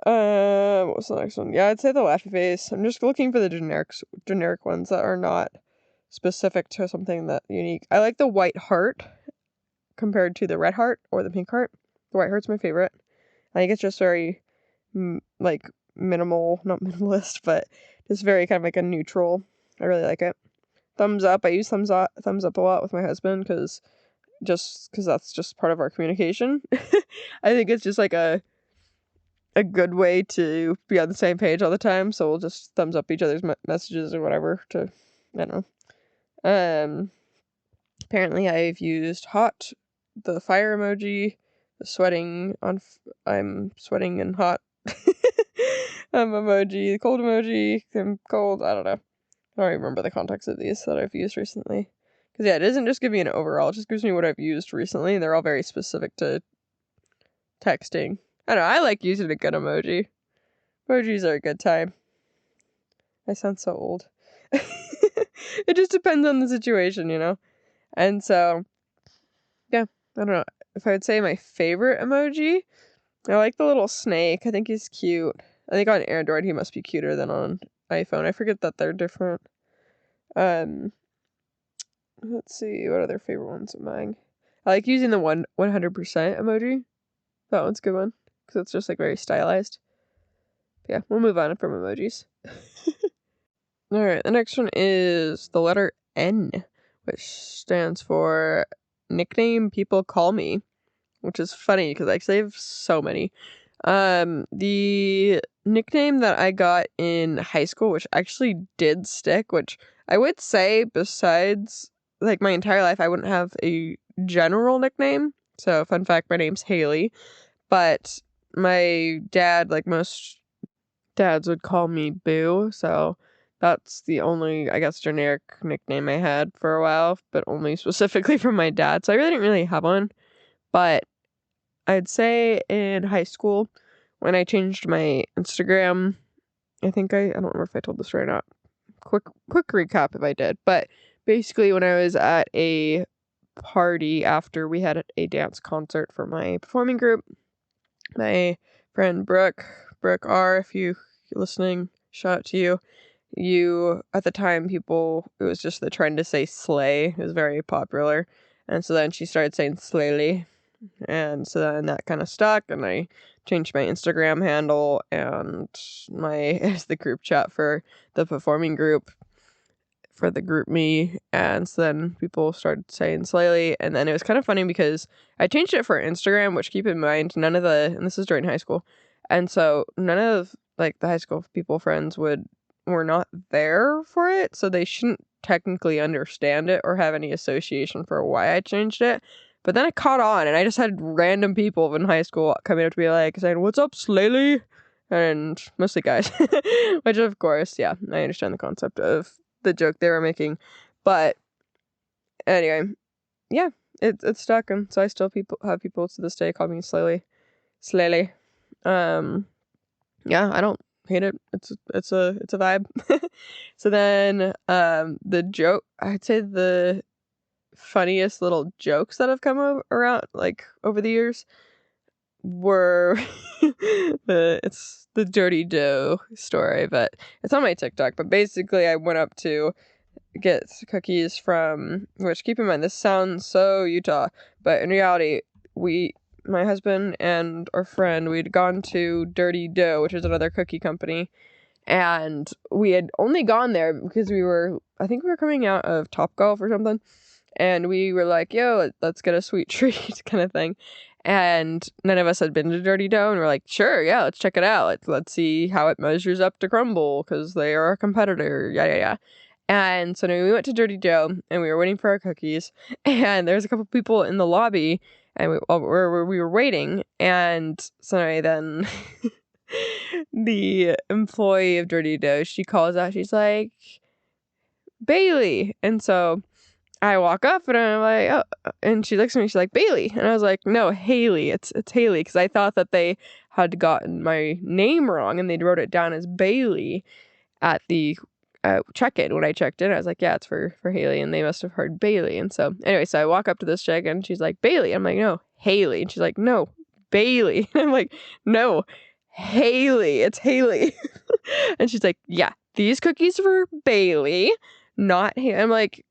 what was the next one? Yeah, I'd say the laughy face. I'm just looking for the generic ones that are not specific to something that unique. I like the white heart compared to the red heart or the pink heart. The white heart's my favorite. I think it's just very like minimal, not minimalist, but just very kind of like a neutral. I really like it. Thumbs up. I use thumbs up a lot with my husband because that's just part of our communication. I think it's just like a good way to be on the same page all the time. So we'll just thumbs up each other's messages or whatever to, I don't know. Apparently I've used hot, the fire emoji, the sweating on, I'm sweating and hot emoji, the cold emoji, I'm cold, I don't know. I don't remember the context of these that I've used recently. Because yeah, it doesn't just give me an overall, it just gives me what I've used recently, and they're all very specific to texting. I don't know, I like using a good emoji. Emojis are a good time. I sound so old. It just depends on the situation, you know? And so, yeah, I don't know. If I would say my favorite emoji, I like the little snake. I think he's cute. I think on Android he must be cuter than on iPhone. I forget that they're different. Let's see, what other favorite ones of mine? I like using the 100% emoji. That one's a good one, because it's just like very stylized. But yeah, we'll move on from emojis. Alright, the next one is the letter N, which stands for nickname people call me, which is funny because I actually have so many. The nickname that I got in high school, which actually did stick, which I would say besides like my entire life, I wouldn't have a general nickname. So fun fact, my name's Haley, but my dad, like most dads, would call me Boo. So that's the only, I guess, generic nickname I had for a while, but only specifically from my dad. So I really didn't really have one. But I'd say in high school, when I changed my Instagram, I don't remember if I told this right or not. Quick recap if I did. But basically, when I was at a party after we had a dance concert for my performing group, my friend Brooke R, if you're listening, shout out to you. At the time, it was just the trend to say slay. It was very popular. And so then she started saying slayly. And so then that kind of stuck, and I changed my Instagram handle and the group chat for the performing group for the group me. And so then people started saying Slayly. And then it was kind of funny because I changed it for Instagram, which, keep in mind, and this is during high school. And so none of like the high school people friends were not there for it. So they shouldn't technically understand it or have any association for why I changed it. But then it caught on, and I just had random people in high school coming up to me like saying, "What's up, Slayly?" And mostly guys, which of course, yeah, I understand the concept of the joke they were making. But anyway, yeah, it's stuck, and so I still have people to this day call me Slayly. Yeah, I don't hate it. It's a vibe. So then the joke, I'd say the funniest little jokes that have come around like over the years were it's the dirty dough story, but it's on my TikTok. But basically I went up to get cookies from, which, keep in mind, this sounds so Utah, but in reality, my husband and our friend, we'd gone to Dirty Dough, which is another cookie company, and we had only gone there because I think we were coming out of Topgolf or something, and we were like, yo, let's get a sweet treat kind of thing. And none of us had been to Dirty Dough, and we're like, sure, yeah, let's check it out. Let's see how it measures up to Crumble, because they are a competitor, yeah. And so we went to Dirty Dough, and we were waiting for our cookies, and there was a couple people in the lobby, and we were waiting, and so then the employee of Dirty Dough, she calls out, she's like, Bailey. And so I walk up and I'm like, oh, and she looks at me, she's like, Bailey. And I was like, no, Haley. It's Haley, because I thought that they had gotten my name wrong and they'd wrote it down as Bailey at the check-in. When I checked in, I was like, yeah, it's for Haley, and they must have heard Bailey. And so anyway, so I walk up to this chick and she's like, Bailey. I'm like, no, Haley. And she's like, no, Bailey. And I'm like, no, Haley, it's Haley. And she's like, yeah, these cookies are for Bailey, not Haley. I'm like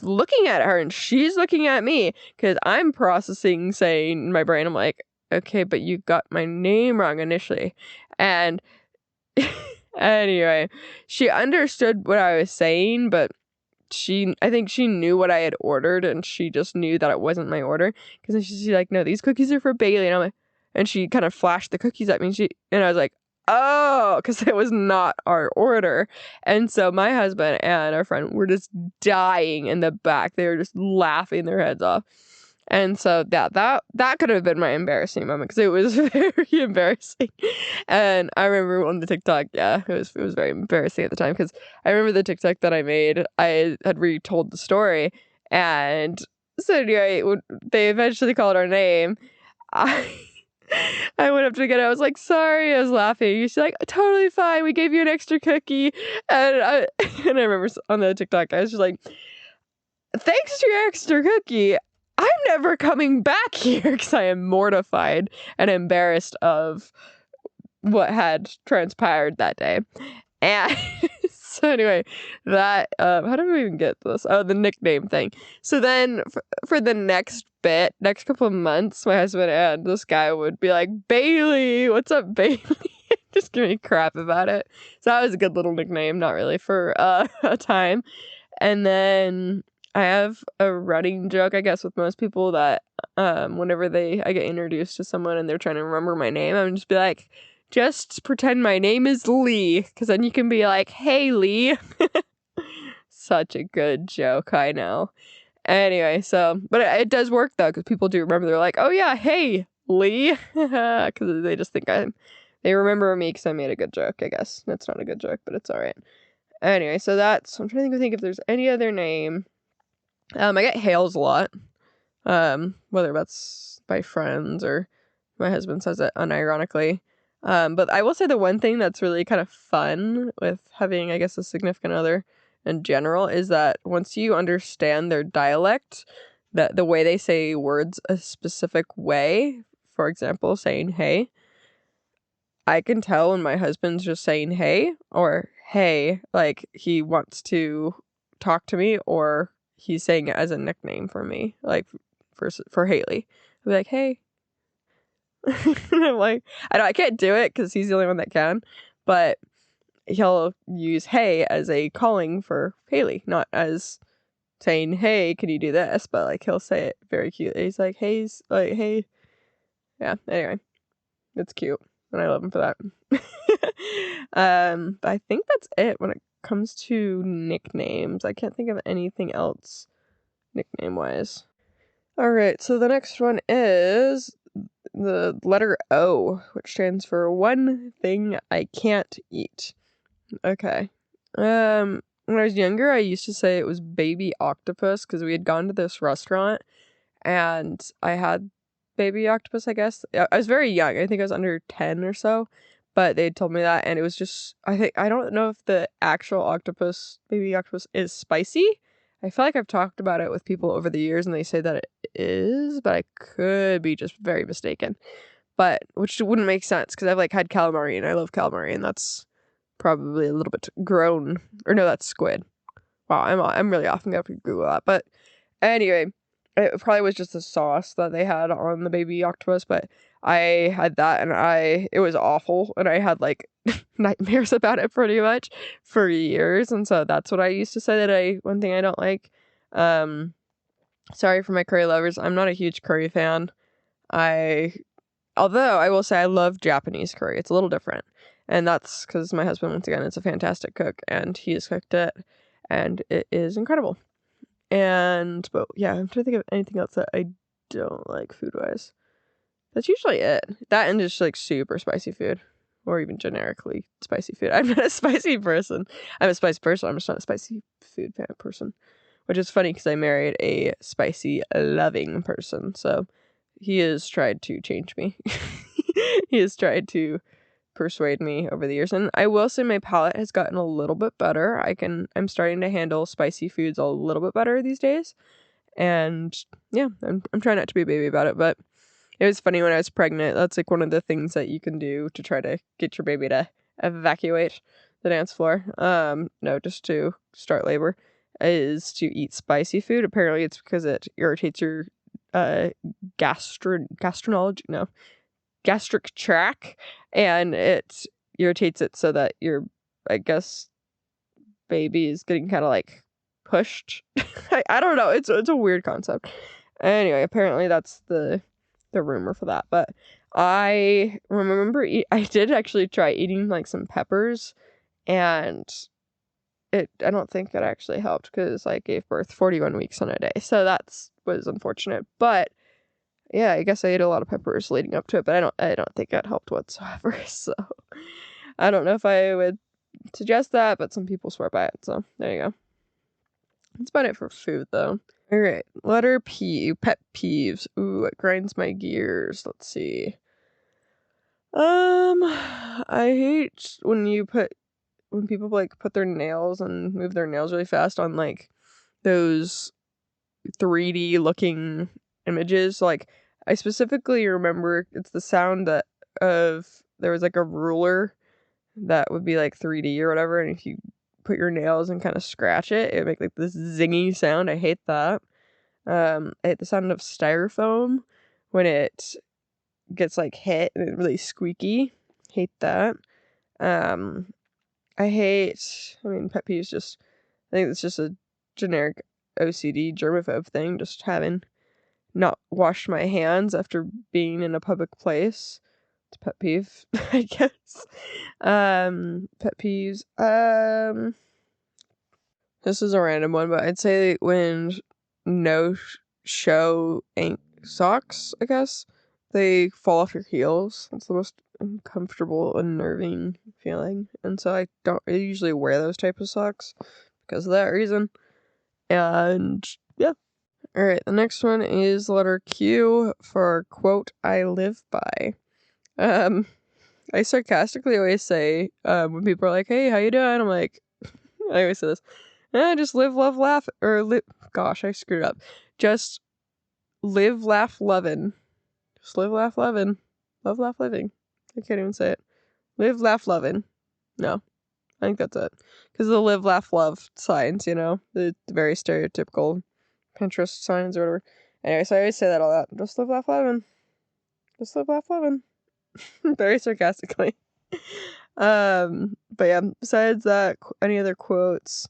looking at her, and she's looking at me, because I'm processing, saying in my brain, I'm like, okay, but you got my name wrong initially. And anyway, she understood what I was saying, but I think she knew what I had ordered, and she just knew that it wasn't my order, because then she's like, no, these cookies are for Bailey. And I'm like, and she kind of flashed the cookies at me, and I was like, oh, because it was not our order. And so my husband and our friend were just dying in the back. They were just laughing their heads off. And so that could have been my embarrassing moment, because it was very embarrassing. And I remember on the TikTok, yeah, it was very embarrassing at the time, because I remember the TikTok that I made, I had retold the story, and so anyway, when they eventually called our name, I went up to get it. I was like, sorry. I was laughing. She's like, totally fine. We gave you an extra cookie. And I remember on the TikTok, I was just like, thanks to your extra cookie, I'm never coming back here, because I am mortified and embarrassed of what had transpired that day. And so anyway, that, how did we even get this? Oh, the nickname thing. So then for the next couple of months, my husband and this guy would be like, Bailey, what's up, Bailey? Just give me crap about it. So that was a good little nickname, not really for a time. And then I have a running joke, I guess, with most people, that whenever I get introduced to someone and they're trying to remember my name, I'm just be like, just pretend my name is Lee, because then you can be like, hey, Lee. Such a good joke, I know. Anyway, so, but it does work, though, because people do remember. They're like, oh, yeah, hey, Lee. Because they just think they remember me because I made a good joke, I guess. That's not a good joke, but it's all right. Anyway, so I'm trying to think if there's any other name. I get hails a lot, whether that's by friends or my husband says it unironically. But I will say the one thing that's really kind of fun with having, I guess, a significant other in general is that once you understand their dialect, that the way they say words a specific way, for example, saying hey, I can tell when my husband's just saying hey, or hey, like he wants to talk to me, or he's saying it as a nickname for me. Like, for Haley. I'll be like, hey. And I'm like, I can't do it because he's the only one that can, but he'll use hey as a calling for Haley, not as saying, hey, can you do this? But like he'll say it very cute. He's like, hey. Yeah, anyway. It's cute. And I love him for that. But I think that's it when it comes to nicknames. I can't think of anything else nickname wise. Alright, so the next one is the letter O, which stands for one thing I can't eat. Okay. When I was younger, I used to say it was baby octopus because we had gone to this restaurant and I had baby octopus, I guess. I was very young. I think I was under 10 or so, but they told me that, and it was just, I don't know if the actual baby octopus is spicy. I feel like I've talked about it with people over the years and they say that it is, but I could be just very mistaken. But, which wouldn't make sense because I've like had calamari and I love calamari, and that's probably a little bit grown, or no, that's squid. Wow, I'm really off. I'm gonna have to Google that. But anyway, it probably was just the sauce that they had on the baby octopus, but I had that and it was awful, and I had like nightmares about it pretty much for years, and so that's what I used to say that one thing I don't like. Sorry for my curry lovers. I'm not a huge curry fan. Although I will say I love Japanese curry. It's a little different. And that's because my husband, once again, is a fantastic cook, and he has cooked it, and it is incredible. But yeah, I'm trying to think of anything else that I don't like food-wise. That's usually it. That and just like super spicy food, or even generically spicy food. I'm not a spicy person. I'm a spicy person. I'm just not a spicy food fan person, which is funny because I married a spicy loving person. So he has tried to change me. He has tried to persuade me over the years, and I will say my palate has gotten a little bit better. I'm starting to handle spicy foods a little bit better these days, and yeah, I'm trying not to be a baby about it. But it was funny when I was pregnant. That's like one of the things that you can do to try to get your baby to evacuate the dance floor. No, just to start labor, is to eat spicy food. Apparently, it's because it irritates your gastric tract, and it irritates it so that your, I guess, baby is getting kind of like pushed. I don't know. It's a weird concept. Anyway, apparently that's the rumor for that. But I remember I did actually try eating like some peppers, and I don't think it actually helped because I gave birth 41 weeks on a day. So was unfortunate. But yeah, I guess I ate a lot of peppers leading up to it, but I don't think that helped whatsoever. So I don't know if I would suggest that, but some people swear by it. So there you go. That's about it for food, though. All right, letter P, pet peeves. Ooh, it grinds my gears. Let's see. I hate when people like put their nails and move their nails really fast on like those 3D looking images. Like I specifically remember it's the sound there was like a ruler that would be like 3D or whatever, and if you put your nails and kind of scratch it, it would make like this zingy sound. I hate that. I hate the sound of styrofoam when it gets like hit and it's really squeaky. Hate that. Pet peeves, I think it's just a generic OCD germaphobe thing, just having not washed my hands after being in a public place. It's a pet peeve, I guess. Pet peeves. This is a random one, but I'd say when no show socks, I guess, they fall off your heels. That's the most uncomfortable, unnerving feeling. And so I usually wear those type of socks because of that reason. And yeah. All right, the next one is letter Q for quote I live by. I sarcastically always say when people are like, "Hey, how you doing?" I'm like, I always say this. Just live, love, laugh, or live. Gosh, I screwed up. Just live, laugh, lovin'. Just live, laugh, lovin'. Love, laugh, living. I can't even say it. Live, laugh, lovin'. No, I think that's it. Because the live, laugh, love signs, the very stereotypical Pinterest signs or whatever. Anyway, so I always say that a lot. Just live, laugh, loving. Just live, laugh, loving. Very sarcastically. But yeah, besides that, any other quotes?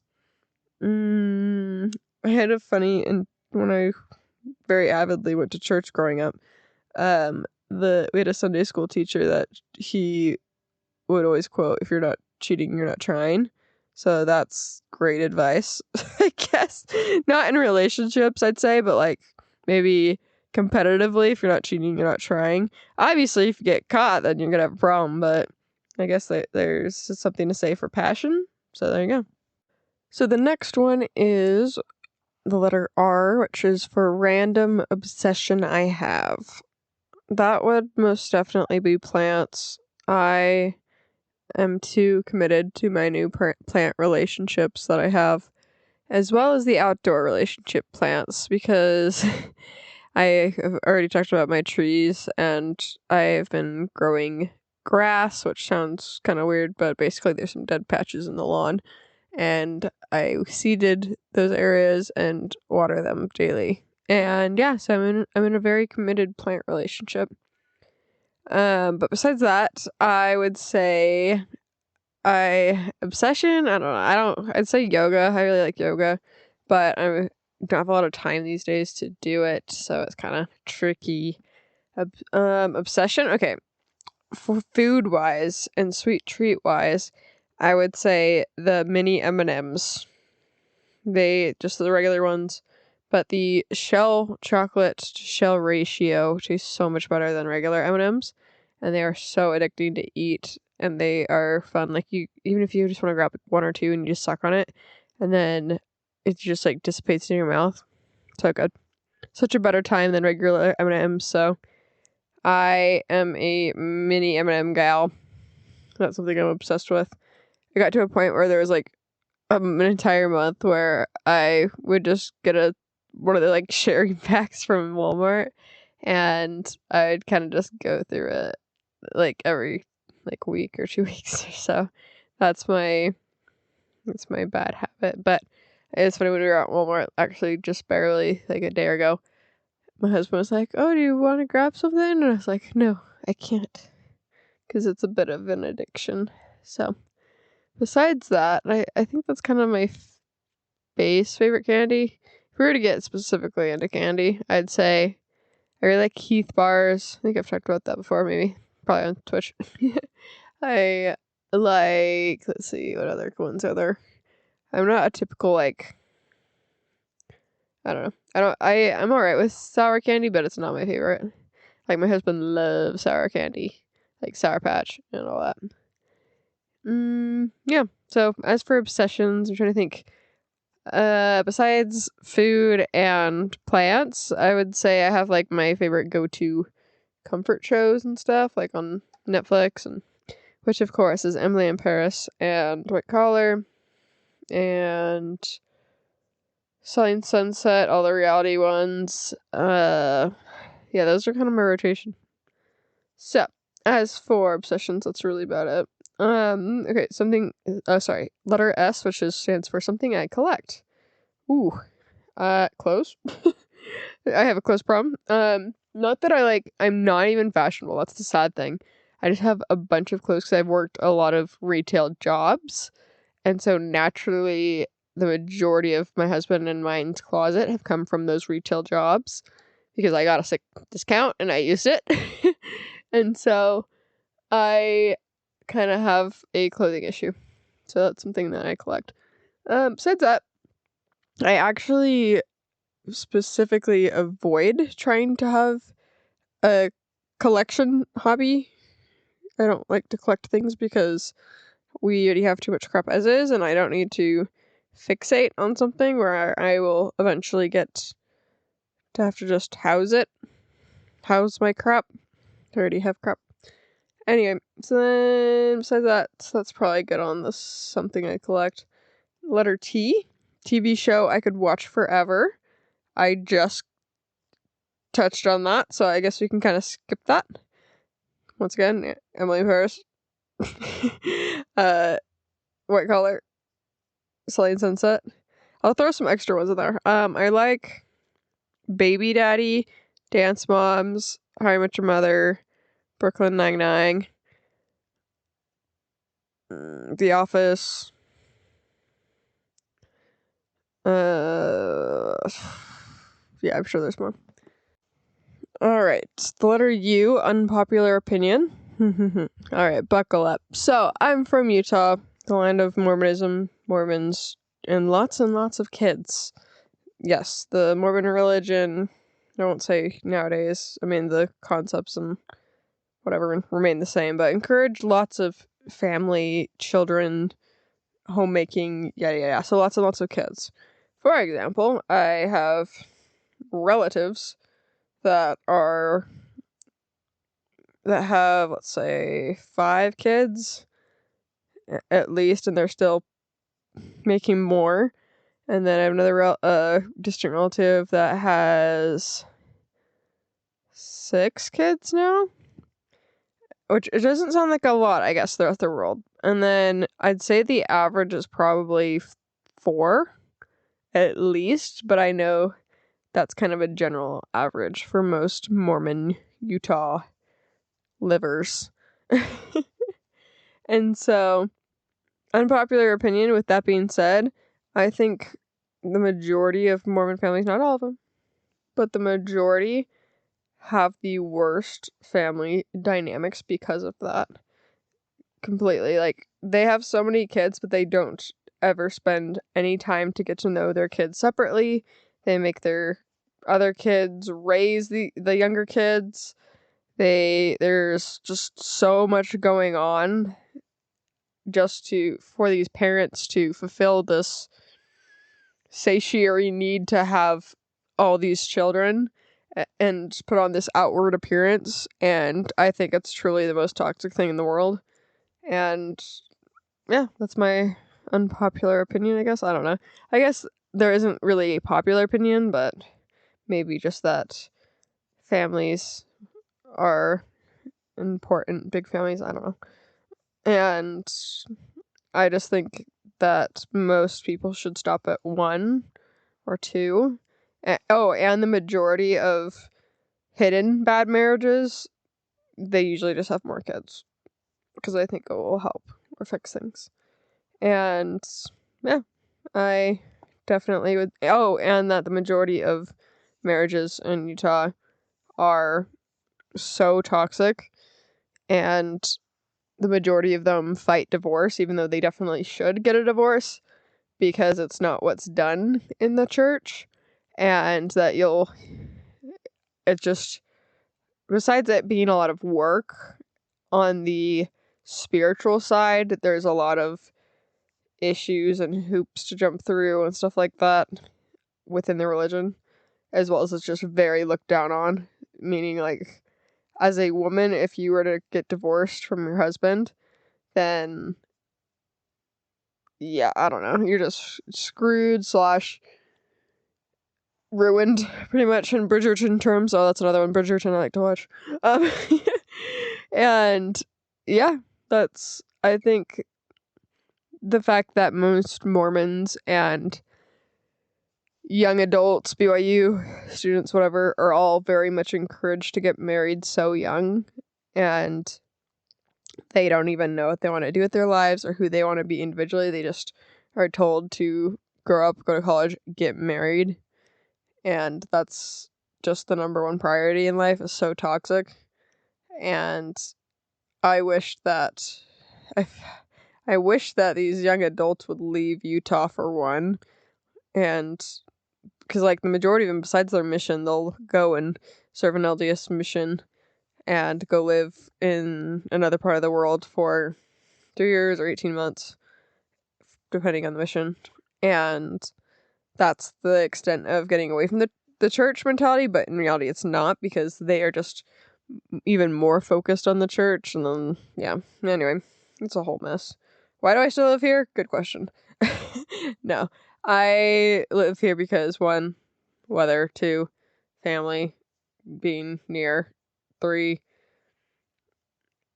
I had a funny, and when I very avidly went to church growing up, we had a Sunday school teacher that he would always quote, "If you're not cheating, you're not trying." So that's great advice, I guess. Not in relationships, I'd say, but like maybe competitively, if you're not cheating, you're not trying. Obviously, if you get caught, then you're gonna have a problem, but I guess there's something to say for passion. So there you go. So the next one is the letter R, which is for random obsession I have. That would most definitely be plants. I am too committed to my new plant relationships that I have, as well as the outdoor relationship plants, because I have already talked about my trees, and I've been growing grass, which sounds kind of weird, but basically there's some dead patches in the lawn, and I seeded those areas and water them daily. And yeah, so I'm in a very committed plant relationship. But besides that, I would say obsession. I don't know. I'd say yoga. I really like yoga, but I don't have a lot of time these days to do it, so it's kind of tricky. Obsession. Okay, for food wise and sweet treat wise, I would say the mini M&Ms. They just the regular ones, but the shell chocolate to shell ratio tastes so much better than regular M&Ms, and they are so addicting to eat, and they are fun. Like even if you just want to grab one or two and you just suck on it, and then it just like dissipates in your mouth. So good. Such a better time than regular M&Ms. So I am a mini M&M gal. That's something I'm obsessed with. I got to a point where there was like an entire month where I would just get one of the like sharing packs from Walmart, and I'd kind of just go through it like every like week or 2 weeks or so. That's my bad habit. But it's funny, when we were at Walmart, actually just barely like a day ago, my husband was like, "Oh, do you want to grab something?" And I was like, "No, I can't," because it's a bit of an addiction. So besides that, I think that's kind of my favorite candy. If we were to get specifically into candy, I'd say I really like Heath bars. I think I've talked about that before, maybe. Probably on Twitch. I like, let's see, what other ones are there? I'm not a typical, like, I don't know. I'm alright with sour candy, but it's not my favorite. Like, my husband loves sour candy. Like Sour Patch and all that. Yeah. So, as for obsessions, I'm trying to think. Besides food and plants, I would say I have like my favorite go-to comfort shows and stuff, like on Netflix, and which of course is Emily in Paris and White Collar and Selling Sunset, all the reality ones. Yeah, those are kind of my rotation. So, as for obsessions, that's really about it. Okay, letter S, which stands for something I collect. Ooh, clothes. I have a clothes problem. Not that I'm not even fashionable. That's the sad thing. I just have a bunch of clothes because I've worked a lot of retail jobs. And so naturally, the majority of my husband and mine's closet have come from those retail jobs because I got a sick discount and I used it. And so I kind of have a clothing issue. So that's something that I collect. Besides that, I actually specifically avoid trying to have a collection hobby. I don't like to collect things because we already have too much crap as is, and I don't need to fixate on something where I will eventually get to have to just house my crap. I already have crap. Anyway, so then besides that, that's probably good on this something I collect. Letter T, TV show I could watch forever. I just touched on that, so I guess we can kind of skip that. Once again, Emily Paris. White Collar, Selling Sunset. I'll throw some extra ones in there. I like Baby Daddy, Dance Moms, How I Met Your Mother, Brooklyn Nine-Nine, The Office, yeah, I'm sure there's more. All right, the letter U, unpopular opinion. All right, buckle up. So, I'm from Utah, the land of Mormonism, Mormons, and lots of kids. Yes, the Mormon religion, I won't say nowadays, I mean, the concepts and whatever remain the same, but encourage lots of family, children, homemaking, yada yada. So lots and lots of kids. For example, I have relatives that have, let's say, 5 kids at least, and they're still making more. And then I have another distant relative that has 6 kids now, which it doesn't sound like a lot, I guess, throughout the world. And then I'd say the average is probably 4 at least, but I know that's kind of a general average for most Mormon Utah livers. And so, unpopular opinion, with that being said, I think the majority of Mormon families, not all of them, but the majority have the worst family dynamics because of that. Completely. Like, they have so many kids, but they don't ever spend any time to get to know their kids separately. They make their other kids raise the younger kids. There's just so much going on just for these parents to fulfill this satiary need to have all these children and put on this outward appearance. And I think it's truly the most toxic thing in the world. And yeah, that's my unpopular opinion, I guess. I don't know. I guess there isn't really a popular opinion, but maybe just that families are important, big families, I don't know. And I just think that most people should stop at 1 or 2. And the majority of hidden bad marriages, they usually just have more kids, because I think it will help or fix things. And yeah, I definitely would. Oh, and that the majority of marriages in Utah are so toxic, and the majority of them fight divorce, even though they definitely should get a divorce, because it's not what's done in the church. And that it just, besides it being a lot of work on the spiritual side, there's a lot of issues and hoops to jump through and stuff like that within the religion, as well as it's just very looked down on. Meaning, like, as a woman, if you were to get divorced from your husband, then yeah, I don't know, you're just screwed / ruined, pretty much, in Bridgerton terms. Oh, that's another one, Bridgerton, I like to watch. And yeah, I think the fact that most Mormons and young adults, BYU students, whatever, are all very much encouraged to get married so young, and they don't even know what they want to do with their lives or who they want to be individually. They just are told to grow up, go to college, get married, and that's just the number one priority in life. Is so toxic. And I wish that I wish that these young adults would leave Utah, for one, and because, like, the majority of them, besides their mission, they'll go and serve an LDS mission and go live in another part of the world for 3 years or 18 months, depending on the mission. And that's the extent of getting away from the church mentality, but in reality it's not, because they are just even more focused on the church. And then, yeah, anyway, it's a whole mess. Why do I still live here? Good question. No, I live here because 1, weather, 2, family, being near, 3,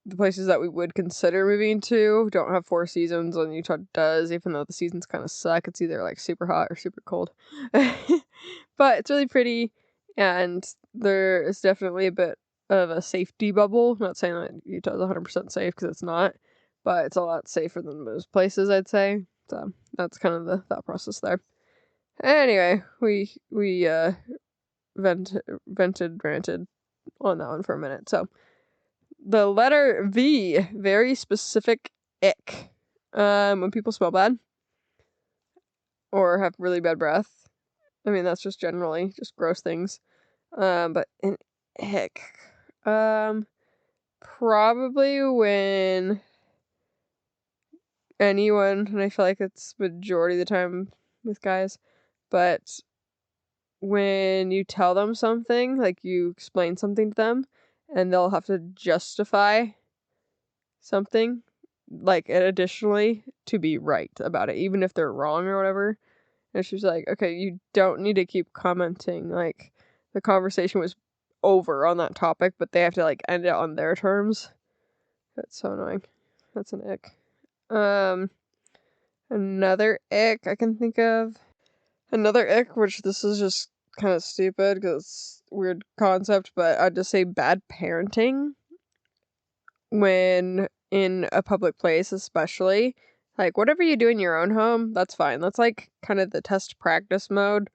the places that we would consider moving to don't have 4 seasons, and Utah does, even though the seasons kind of suck. It's either like super hot or super cold. But it's really pretty, And there is definitely a bit of a safety bubble. I'm not saying that Utah's 100% safe, because it's not, but it's a lot safer than most places, I'd say. So that's kind of the thought process there. Anyway, we vented ranted on that one for a minute. So the letter V, very specific ick. When people smell bad or have really bad breath. I mean, that's just generally just gross things. But an ick. Probably when anyone, and I feel like it's majority of the time with guys, but when you tell them something, like you explain something to them, and they'll have to justify something, like additionally, to be right about it, even if they're wrong or whatever. And she's like, okay, you don't need to keep commenting. Like, the conversation was over on that topic, but they have to, like, end it on their terms. That's so annoying. That's an ick. Another ick I can think of. Another ick, which this is just kind of stupid because it's a weird concept, but I'd just say bad parenting when in a public place, especially. Like, whatever you do in your own home, that's fine. That's like kind of the test practice mode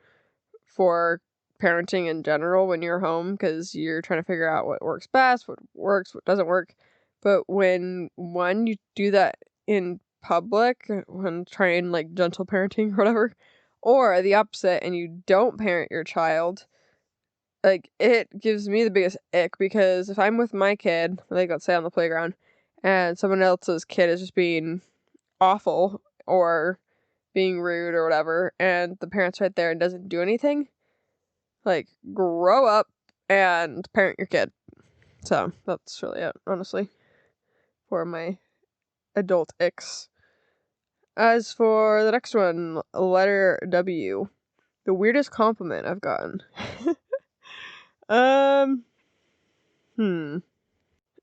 for parenting in general when you're home, because you're trying to figure out what works best, what works, what doesn't work. But when you do that in public, when trying like gentle parenting or whatever, or the opposite, and you don't parent your child, like, it gives me the biggest ick, because if I'm with my kid, like let's say on the playground, and someone else's kid is just being awful or being rude or whatever, and the parent's right there and doesn't do anything, like, grow up and parent your kid. So that's really it, honestly, for my adult icks. As for the next one, letter W, the weirdest compliment I've gotten. um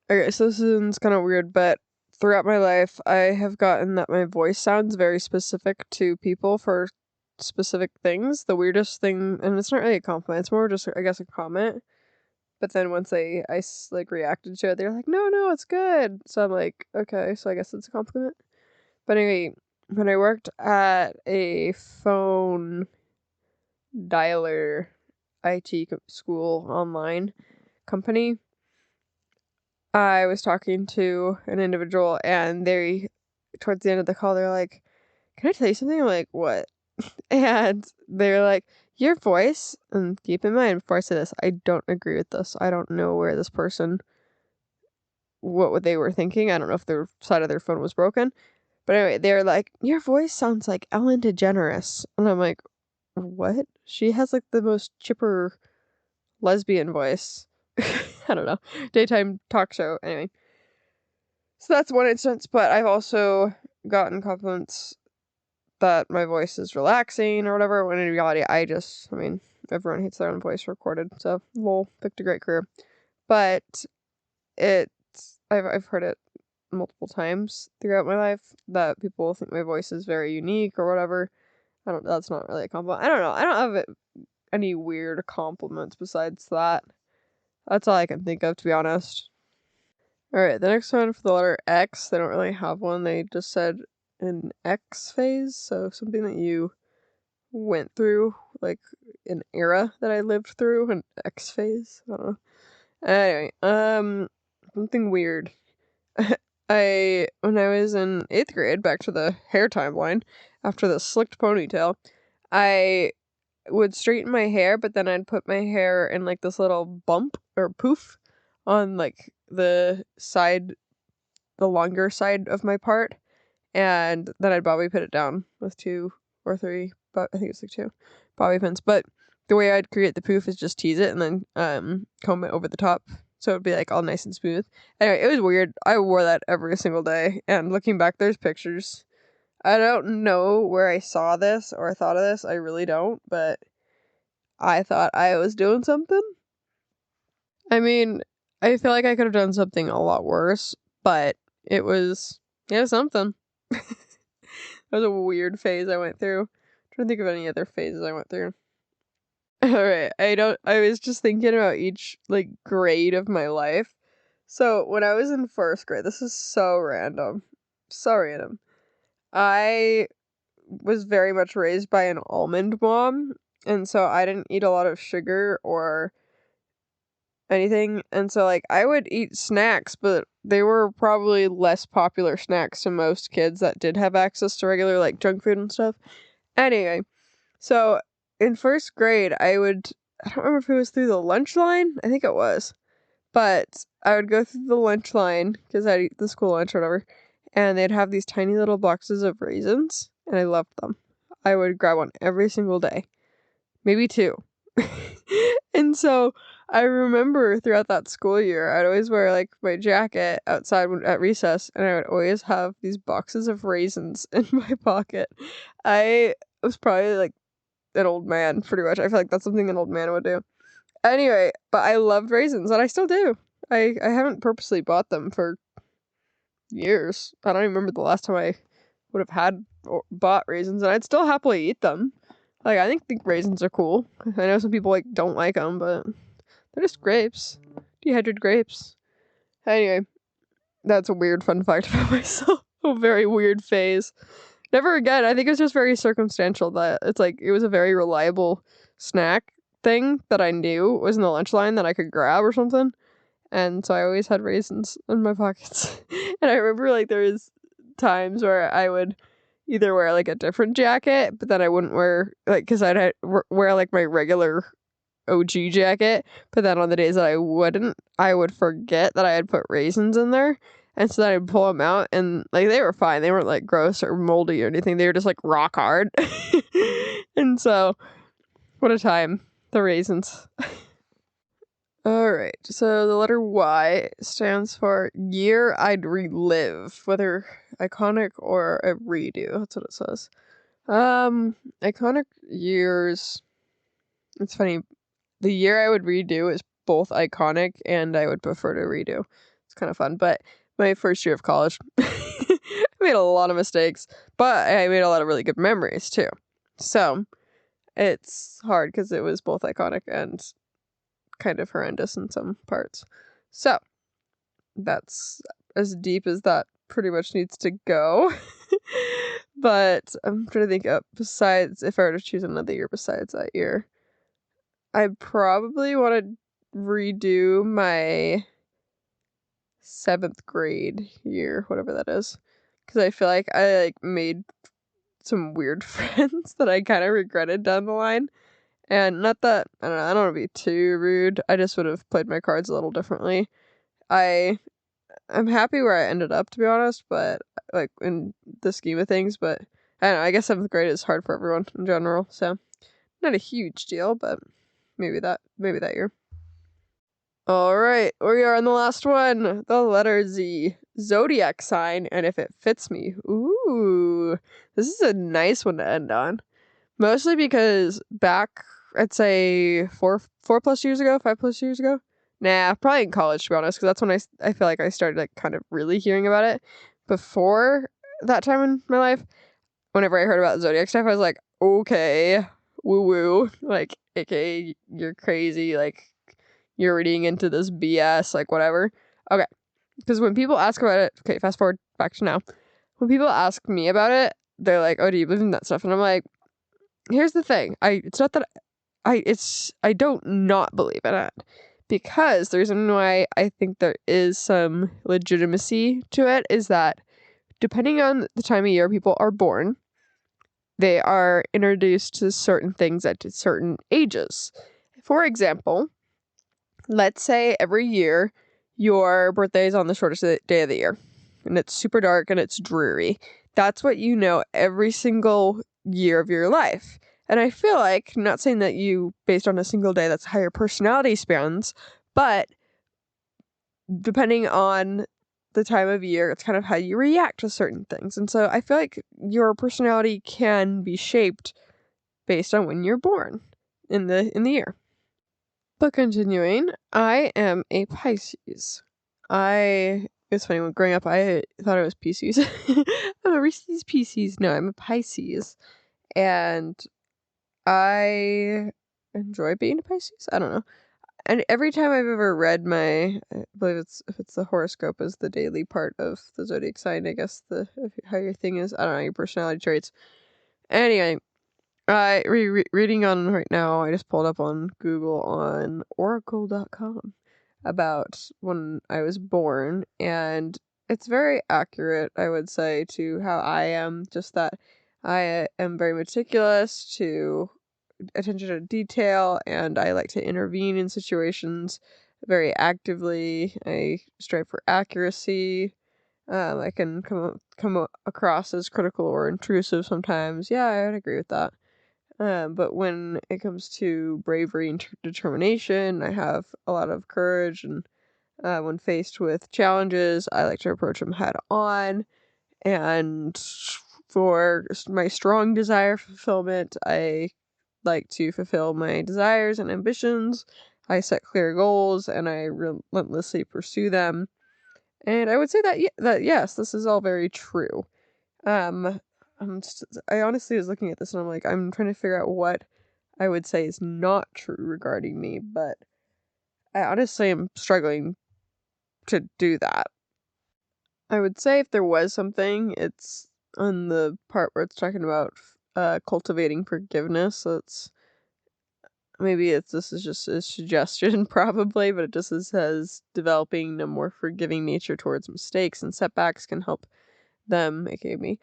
Okay, so this is kind of weird, but throughout my life, I have gotten that my voice sounds very specific to people for specific things. The weirdest thing, and it's not really a compliment, it's more just, I guess, a comment. But then once like reacted to it, they're like, no, it's good. So I'm like, okay, so I guess it's a compliment. But anyway, when I worked at a phone dialer school online company, I was talking to an individual, and towards the end of the call, they're like, can I tell you something? I'm like, what? And they're like, your voice, and keep in mind, before I say this, I don't agree with this. I don't know where this person, what they were thinking. I don't know if their side of their phone was broken. But anyway, they're like, your voice sounds like Ellen DeGeneres. And I'm like, what? She has like the most chipper lesbian voice. I don't know. Daytime talk show. Anyway. So that's one instance, but I've also gotten compliments that my voice is relaxing or whatever, when in reality, I mean, everyone hates their own voice recorded, so lol, picked a great career. But I've heard it multiple times throughout my life that people think my voice is very unique or whatever. That's not really a compliment. I don't know. I don't have any weird compliments besides that. That's all I can think of, to be honest. Alright, the next one for the letter X, they don't really have one. They just said an X phase, so something that you went through, like an era that I lived through, an X phase. I don't know. Anyway, something weird. When I was in 8th grade, back to the hair timeline, after the slicked ponytail, I would straighten my hair, but then I'd put my hair in like this little bump or poof on like the longer side of my part, and then I'd bobby pin it down with 2 or 3, but I think it's like 2 bobby pins. But the way I'd create the poof is just tease it and then comb it over the top, so it'd be like all nice and smooth. Anyway, it was weird. I wore that every single day, and looking back, there's pictures. I don't know where I saw this or thought of this. I really don't, but I thought I was doing something. I mean, I feel like I could have done something a lot worse, but it was, yeah, something. That was a weird phase I went through. I'm trying to think of any other phases I went through. All right. I was just thinking about each like grade of my life. So when I was in first grade, this is so random. So random. I was very much raised by an almond mom, and so I didn't eat a lot of sugar or anything. And so like I would eat snacks, but they were probably less popular snacks to most kids that did have access to regular like junk food and stuff. Anyway, so in first grade, I don't remember if it was through the lunch line. I think it was. But I would go through the lunch line because I'd eat the school lunch or whatever, and they'd have these tiny little boxes of raisins, and I loved them. I would grab one every single day, maybe two. And so I remember throughout that school year, I'd always wear like my jacket outside at recess, and I would always have these boxes of raisins in my pocket. I was probably like an old man, pretty much. I feel like that's something an old man would do. Anyway, but I loved raisins, and I still do. I haven't purposely bought them for years. I don't even remember the last time I would have had or bought raisins, and I'd still happily eat them. Like, I think raisins are cool. I know some people, like, don't like them, but they're just grapes. Dehydrated grapes. Anyway, that's a weird fun fact about myself. A very weird phase. Never again. I think it's just very circumstantial that it's like, it was a very reliable snack thing that I knew was in the lunch line that I could grab or something. And so I always had raisins in my pockets. And I remember like there was times where I would either wear like a different jacket, but then I wouldn't wear like because wear like my regular OG jacket. But then on the days that I wouldn't, I would forget that I had put raisins in there. And so then I'd pull them out, and like they were fine. They weren't like gross or moldy or anything. They were just like rock hard. And so, what a time, the raisins. All right, so the letter Y stands for year I'd relive, whether iconic or a redo. That's what it says. Iconic years. It's funny. The year I would redo is both iconic and I would prefer to redo. It's kind of fun, but my first year of college, I made a lot of mistakes, but I made a lot of really good memories too. So it's hard because it was both iconic and kind of horrendous in some parts. So that's as deep as that pretty much needs to go. But I'm trying to think of, besides, if I were to choose another year besides that year, I probably want to redo my 7th grade year, whatever that is. Because I feel like I like made some weird friends that I kind of regretted down the line. And not that, I don't know, I don't want to be too rude. I just would have played my cards a little differently. I'm happy where I ended up, to be honest, but like in the scheme of things, but I don't know, I guess 7th grade is hard for everyone in general, so not a huge deal, but maybe that year. All right, we are on the last one. The letter Z, zodiac sign, and if it fits me. Ooh, this is a nice one to end on. Mostly because back, I'd say 4+ years ago, 5+ years ago. Nah, probably in college, to be honest, because that's when I feel like I started like kind of really hearing about it. Before that time in my life, whenever I heard about zodiac stuff, I was like, okay, woo woo, like, okay, you're crazy, like, you're reading into this BS, like, whatever. Okay, because when people ask about it, okay, fast forward back to now. When people ask me about it, they're like, oh, do you believe in that stuff? And I'm like, here's the thing. It's not that I don't not believe in it, because the reason why I think there is some legitimacy to it is that depending on the time of year people are born, they are introduced to certain things at certain ages. For example, let's say every year your birthday is on the shortest day of the year, and it's super dark and it's dreary. That's what you know every single year of your life. And I feel like, not saying that you, based on a single day, that's how your personality spans, but depending on the time of year, it's kind of how you react to certain things. And so I feel like your personality can be shaped based on when you're born in the year. But continuing, I am a Pisces. It's funny, when growing up, I thought I was Pisces. I'm a Reese's Pisces. No, I'm a Pisces. And I enjoy being a Pisces. I don't know. And every time I've ever read I believe if it's the horoscope is the daily part of the zodiac sign, I guess how your thing is. I don't know, your personality traits. Anyway, reading on right now, I just pulled up on Google on oracle.com about when I was born, and it's very accurate, I would say, to how I am. Just that I am very meticulous to attention to detail, and I like to intervene in situations very actively. I strive for accuracy. I can come across as critical or intrusive sometimes. Yeah, I would agree with that. But when it comes to bravery and determination, I have a lot of courage, and when faced with challenges, I like to approach them head on. And for my strong desire fulfillment, I like to fulfill my desires and ambitions. I set clear goals and I relentlessly pursue them. And I would say that yes, this is all very true. Um, I honestly was looking at this and I'm like, I'm trying to figure out what I would say is not true regarding me, but I honestly am struggling to do that. I would say if there was something, it's on the part where it's talking about cultivating forgiveness. So it's maybe this is just a suggestion probably, but it just says developing a more forgiving nature towards mistakes and setbacks can help them, aka me,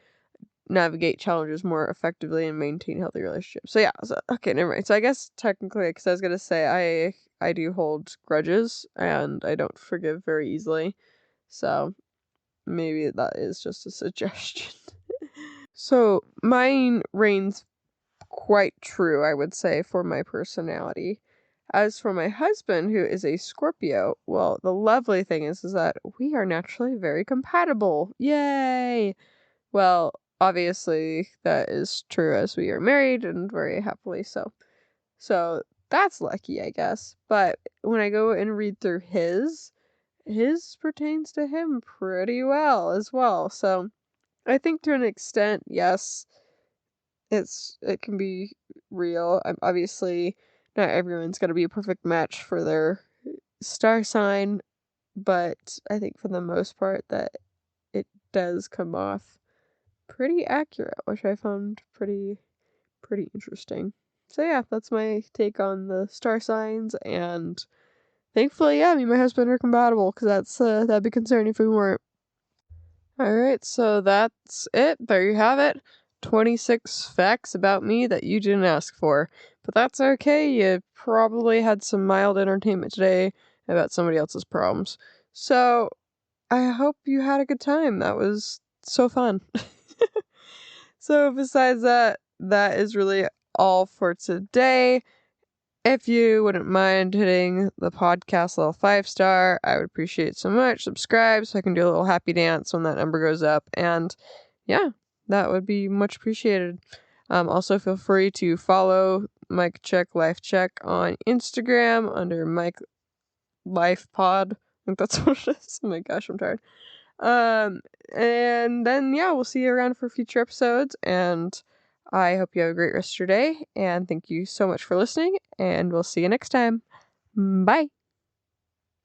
navigate challenges more effectively and maintain healthy relationships. So yeah, okay, never mind. So I guess technically, because I was gonna say I do hold grudges and I don't forgive very easily, so maybe that is just a suggestion. So mine reigns quite true, I would say, for my personality. As for my husband, who is a Scorpio, well, the lovely thing is that we are naturally very compatible. Yay! Well, obviously that is true as we are married and very happily so. So that's lucky, I guess. But when I go and read through his pertains to him pretty well as well. So I think to an extent, yes, it can be real. Obviously, not everyone's gonna be a perfect match for their star sign, but I think for the most part that it does come off pretty accurate, which I found pretty interesting. So yeah, that's my take on the star signs, and thankfully, yeah, me and my husband are compatible, because that'd be concerning if we weren't. Alright, so that's it. There you have it. 26 facts about me that you didn't ask for. But that's okay, you probably had some mild entertainment today about somebody else's problems. So, I hope you had a good time. That was so fun. So, besides that, that is really all for today. If you wouldn't mind hitting the podcast a little 5-star, I would appreciate it so much. Subscribe so I can do a little happy dance when that number goes up. And yeah, that would be much appreciated. Also, feel free to follow Mike Check Life Check on Instagram under Mike Life Pod. I think that's what it is. Oh my gosh, I'm tired. And then yeah, we'll see you around for future episodes, and I hope you have a great rest of your day, and thank you so much for listening, and we'll see you next time. Bye.